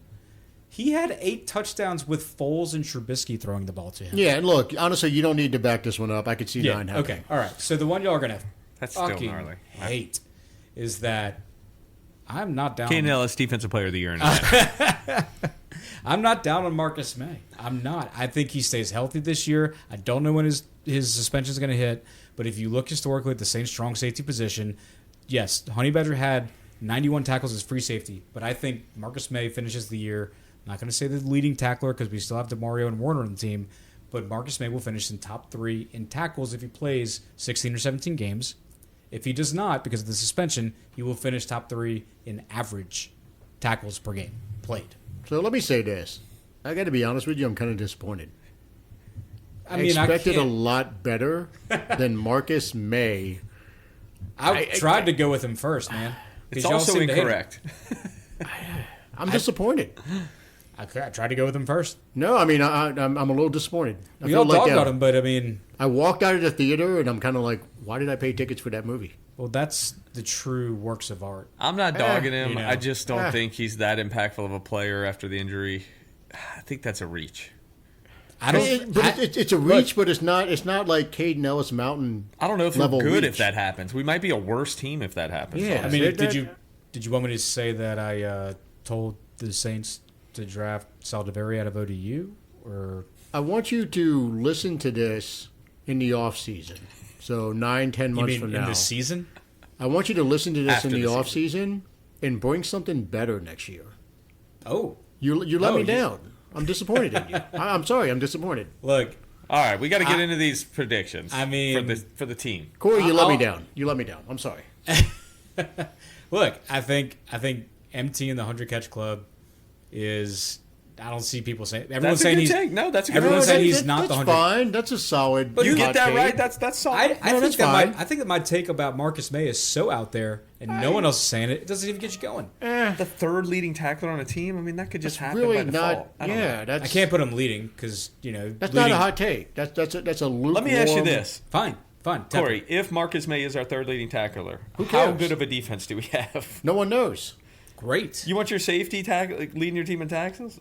He had 8 touchdowns with Foles and Trubisky throwing the ball to him. Yeah, and look, honestly, you don't need to back this one up. I could see 9 happening. Okay, all right. So the one y'all are going to That's still fucking gnarly. hate is that I'm not down. Kaden Ellis, Defensive Player of the Year. In that. I'm not down on Marcus May. I'm not. I think he stays healthy this year. I don't know when his suspension is going to hit, but if you look historically at the same strong safety position, yes, Honey Badger had 91 tackles as free safety, but I think Marcus May finishes the year. I'm not going to say the leading tackler because we still have DeMario and Warner on the team, but Marcus May will finish in top 3 in tackles if he plays 16 or 17 games. If he does not, because of the suspension, he will finish top 3 in average tackles per game played. So let me say this. I got to be honest with you, I'm kind of disappointed. I mean, expected I a can't- lot better than Marcus May. I tried to go with him first, man. 'Cause It's y'all also seem to hate him. incorrect. I'm disappointed. I tried to go with him first. No, I mean, I'm a little disappointed. I We all feel talk let about down. him, but I mean, I walked out of the theater and I'm kind of like, why did I pay tickets for that movie? well, that's the true works of art. I'm not dogging him. you know. I just don't think he's that impactful of a player after the injury. I think that's a reach. I don't. But it's a reach, but it's not like Kaden Ellis Mountain. I don't know if we're level good reach. if that happens. We might be a worse team if that happens. Yeah. I mean, That- did you want me to say that I told the Saints to draft Saldiveri out of ODU, or I want you to listen to this in the off season. So 9-10 you months mean from in now. the season? I want you to listen to this After in the the off season and bring something better next year. Oh, You let me you- down. I'm disappointed in you. I'm sorry. I'm disappointed. look, All right, we got to get into these predictions. I mean- for the team. Corey, you let me I'll- down. You let me down. I'm sorry. look. I think MT in the 100-catch club is. I don't see people saying. Everyone's That's a saying good he's. take. No, that's a good Everyone take. said he's not that's the 100. fine. That's a solid. You hot get that take. right. That's solid. I No, think that's that fine. I think that my take about Marcus May is so out there, and no one else is saying it. It doesn't even get you going. the third leading tackler on a team. I mean, that could just happen really by default. not. I don't know. Yeah, that's. I can't put him leading because That's leading, not a hot take. That's a lukewarm. Let me ask you this, Fine. Tell Corey. me. If Marcus May is our third leading tackler, how cares? good of a defense do we have? No one knows. Great. You want your safety tackle leading your team in tackles?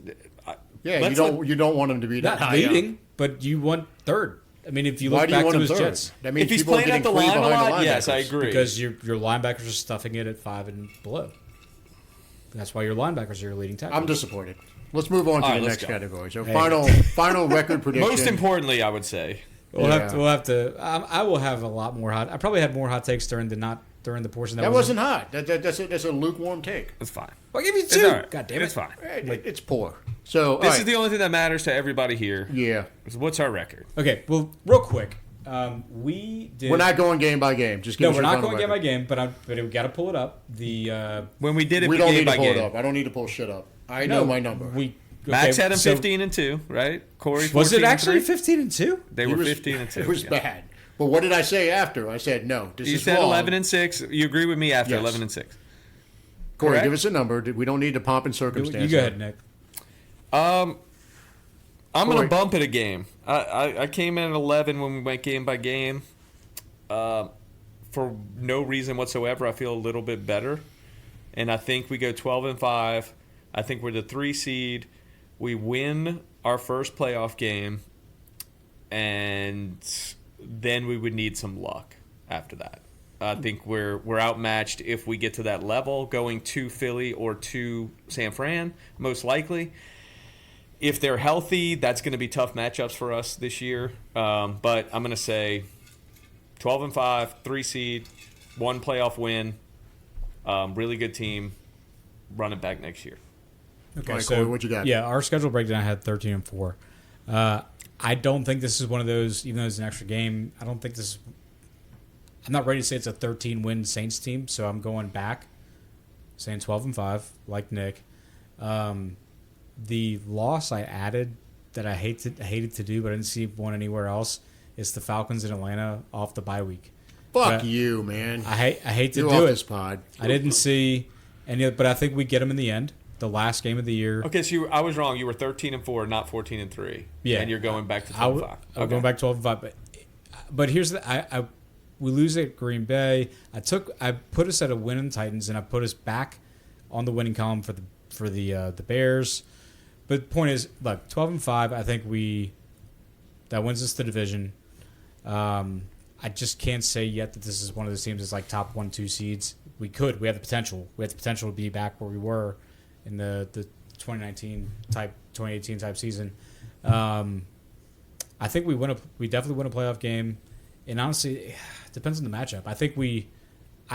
Yeah, Let's you don't want him to be that Not high leading, up. but you want third. I mean, if you Why look do you back want to him his third? Jets, That means If he's people are playing at the getting free line a behind lot, the yes, I linebackers. agree. because your linebackers are stuffing it at 5 and below. That's why your linebackers are your leading tackle. I'm disappointed. Let's move on to All right, the let's next go. category. So Hey. final record prediction. Most importantly, I would say. We'll Yeah. have to. I will have a lot more hot. I probably had more hot takes during the portion That wasn't hot. That's a lukewarm take. That's fine. I'll give you It's 2. all right. God damn it! It's fine. It's poor. So This is the only thing that matters to everybody here. yeah. Is what's our record? Okay. Well, real quick, we did. We're not going game by game. Just give No, us we're your not final going game by record. game, but we got to pull it up. The When we did it We don't game need to by pull it game. up. I don't need to pull shit up. I know my number. Max okay, had him so 15-2, right? Corey, Was it 14-3? actually 15-2? They It were was- 15-2. It was yeah. bad. But what did I say after? I said no. This You is said wrong. 11-6. You agree with me after Yes. 11-6. Corey, correct? give us a number. We don't need the pomp and circumstance. You go ahead, Nick. I'm going Corey. to bump it a game. I came in at 11 when we went game by game. For no reason whatsoever, I feel a little bit better. And I think we go 12-5. I think we're the 3 seed. We win our first playoff game. and then we would need some luck after that. I think we're outmatched if we get to that level, going to Philly or to San Fran, most likely. If they're healthy, that's going to be tough matchups for us this year. But I'm going to say 12-5, 3 seed, 1 playoff win, really good team, run it back next year. Okay, all right, Corey, what you got? Yeah, our schedule breakdown had 13-4. I don't think this is one of those, even though it's an extra game, I don't think this is. I'm not ready to say it's a 13-win Saints team, so I'm going back, saying 12-5, like Nick. The loss I added that I hated to do, but I didn't see one anywhere else, is the Falcons in Atlanta off the bye week. Fuck you, man. I hate to You're do off it. this pod. I didn't see any, but I think we get them in the end. The last game of the year. Okay, so I was wrong. You were 13-4, not 14-3. Yeah, and you're going back to 12-5. I'm going back 12-5, but here's the we lose at Green Bay. I put us at a win in Titans, and I put us back on the winning column for the Bears. But the point is, look, 12-5. I think that wins us the division. I just can't say yet that this is one of those teams that's like top 1-2 seeds. We have the potential. We have the potential to be back where we were in the 2018 type season. I think we definitely win a playoff game, and honestly, it depends on the matchup. I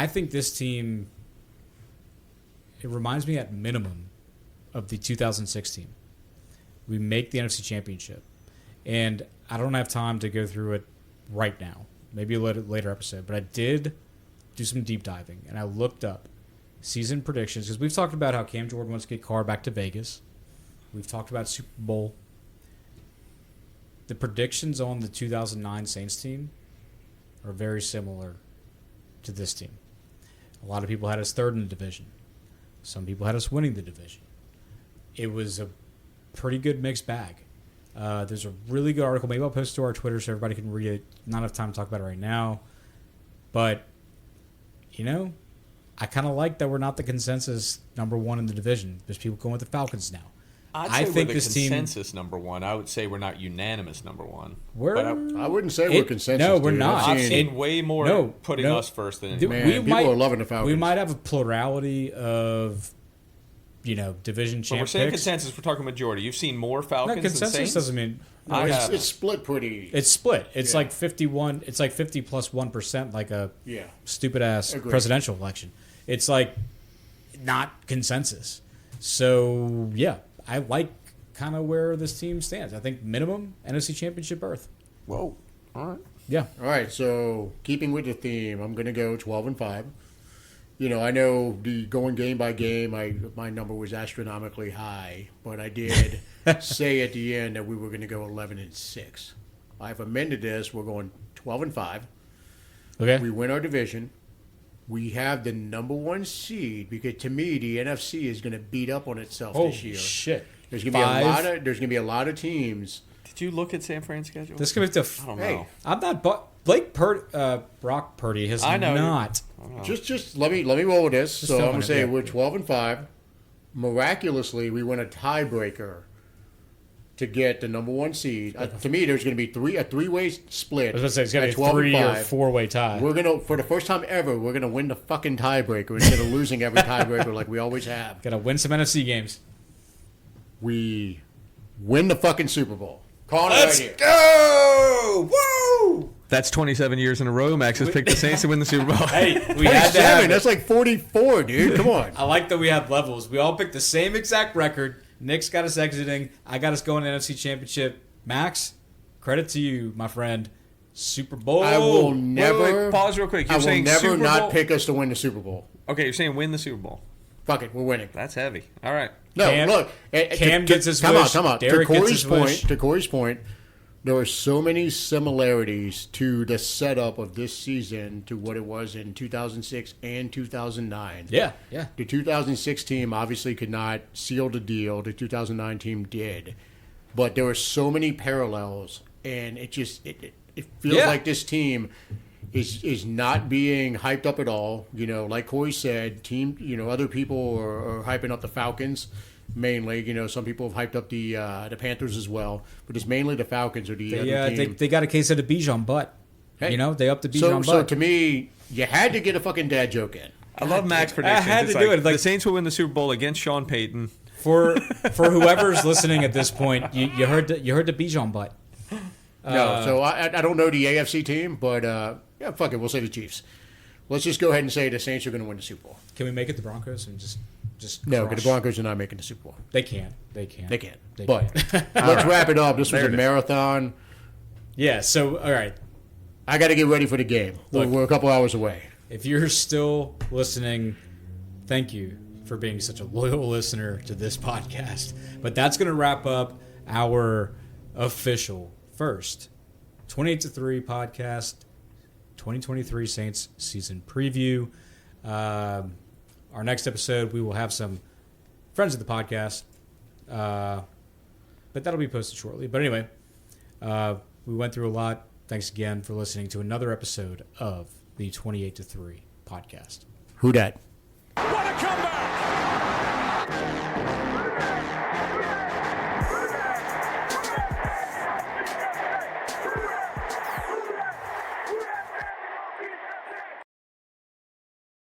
think this team, it reminds me at minimum of the 2006 team. We make the NFC Championship, and I don't have time to go through it right now. Maybe a later episode, but I did do some deep diving, and I looked up season predictions, because we've talked about how Cam Jordan wants to get Carr back to Vegas. We've talked about Super Bowl. The predictions on the 2009 Saints team are very similar to this team. A lot of people had us third in the division. Some people had us winning the division. It was a pretty good mixed bag. There's a really good article. Maybe I'll post it to our Twitter so everybody can read it. Not enough time to talk about it right now. But, I kind of like that we're not the consensus number one in the division. There's people going with the Falcons now. I think we're the consensus number one. I would say we're not unanimous number one. I wouldn't say we're consensus. No, we're dude. not. I've seen way more putting us first than anyone. Man, people are loving the Falcons. We might have a plurality of, division champ But we're saying picks. consensus. We're talking majority. You've seen more Falcons No, than consensus Saints? doesn't mean. I haven't. It's split pretty. It's split. It's like 51. It's like 50 plus 1%, like a stupid ass Agreed. presidential election. It's like not consensus. So yeah, I like kind of where this team stands. I think minimum NFC Championship berth. Whoa. All right. Yeah. All right, so keeping with the theme, I'm going to go 12-5. I know the going game by game, my number was astronomically high, but I did say at the end that we were going to go 11-6. I've amended this. We're going 12-5. Okay. We win our division. We have the number one seed because to me the NFC is going to beat up on itself this year. Shit. There's going to be a lot of teams. Did you look at San Fran's schedule? This could be I don't know. I'm not. Brock Purdy has I know not. Just let me roll with this. So I'm filming going to it, say yeah. we're 12-5. Miraculously, we win a tiebreaker to get the number one seed. To me, there's going to be a three-way split. I was going to say it's going at to be a 3 or 12-5. 4-way tie. We're gonna, for the first time ever, we're gonna win the fucking tiebreaker instead of losing every tiebreaker like we always have. Got to win some NFC games. We win the fucking Super Bowl. Calling it right here. go! Woo! That's 27 years in a row. Max has picked the Saints to win the Super Bowl. Hey, we had to have 27. it. That's like 44, dude. Come on. I like that we have levels. We all picked the same exact record. Nick's got us exiting. I got us going to NFC Championship. Max, credit to you, my friend. Super Bowl. I will never. Wait, pause real quick. You're I will saying never Super not Bowl? pick us to win the Super Bowl. Okay, you're saying win the Super Bowl. Fuck it, we're winning. That's heavy. All right. No, Cam- look. Cam gets his come wish. on, come on. Derek To gets Corey's his point, wish. there are so many similarities to the setup of this season to what it was in 2006 and 2009. Yeah. The 2006 team obviously could not seal the deal. The 2009 team did. But there were so many parallels, and it feels like this team is not being hyped up at all. Like Corey said, other people are hyping up the Falcons. mainly. You know, some people have hyped up the Panthers as well, but it's mainly the Falcons or the other team. They got a case of the Bijan butt. Hey. You know, they upped the Bijan butt. So to me, you had to get a fucking dad joke in. I love Mac's predictions. I had to do it. Like, the Saints will win the Super Bowl against Sean Payton. For whoever's listening at this point, you heard the Bijan butt. No, so I don't know the AFC team, but yeah, fuck it, we'll say the Chiefs. Let's just go ahead and say the Saints are going to win the Super Bowl. Can we make it the Broncos and just no? crush? Because the Broncos are not making the Super Bowl. They can. But let's wrap it up. This was a marathon. Yeah. So all right. I got to get ready for the game. Look, we're a couple hours away. If you're still listening, thank you for being such a loyal listener to this podcast. But that's going to wrap up our official first 28-3 podcast, 2023 Saints season preview. Our next episode, we will have some friends of the podcast, but that'll be posted shortly. But anyway, we went through a lot. Thanks again for listening to another episode of the 28-3 podcast. Who dat? What a comeback!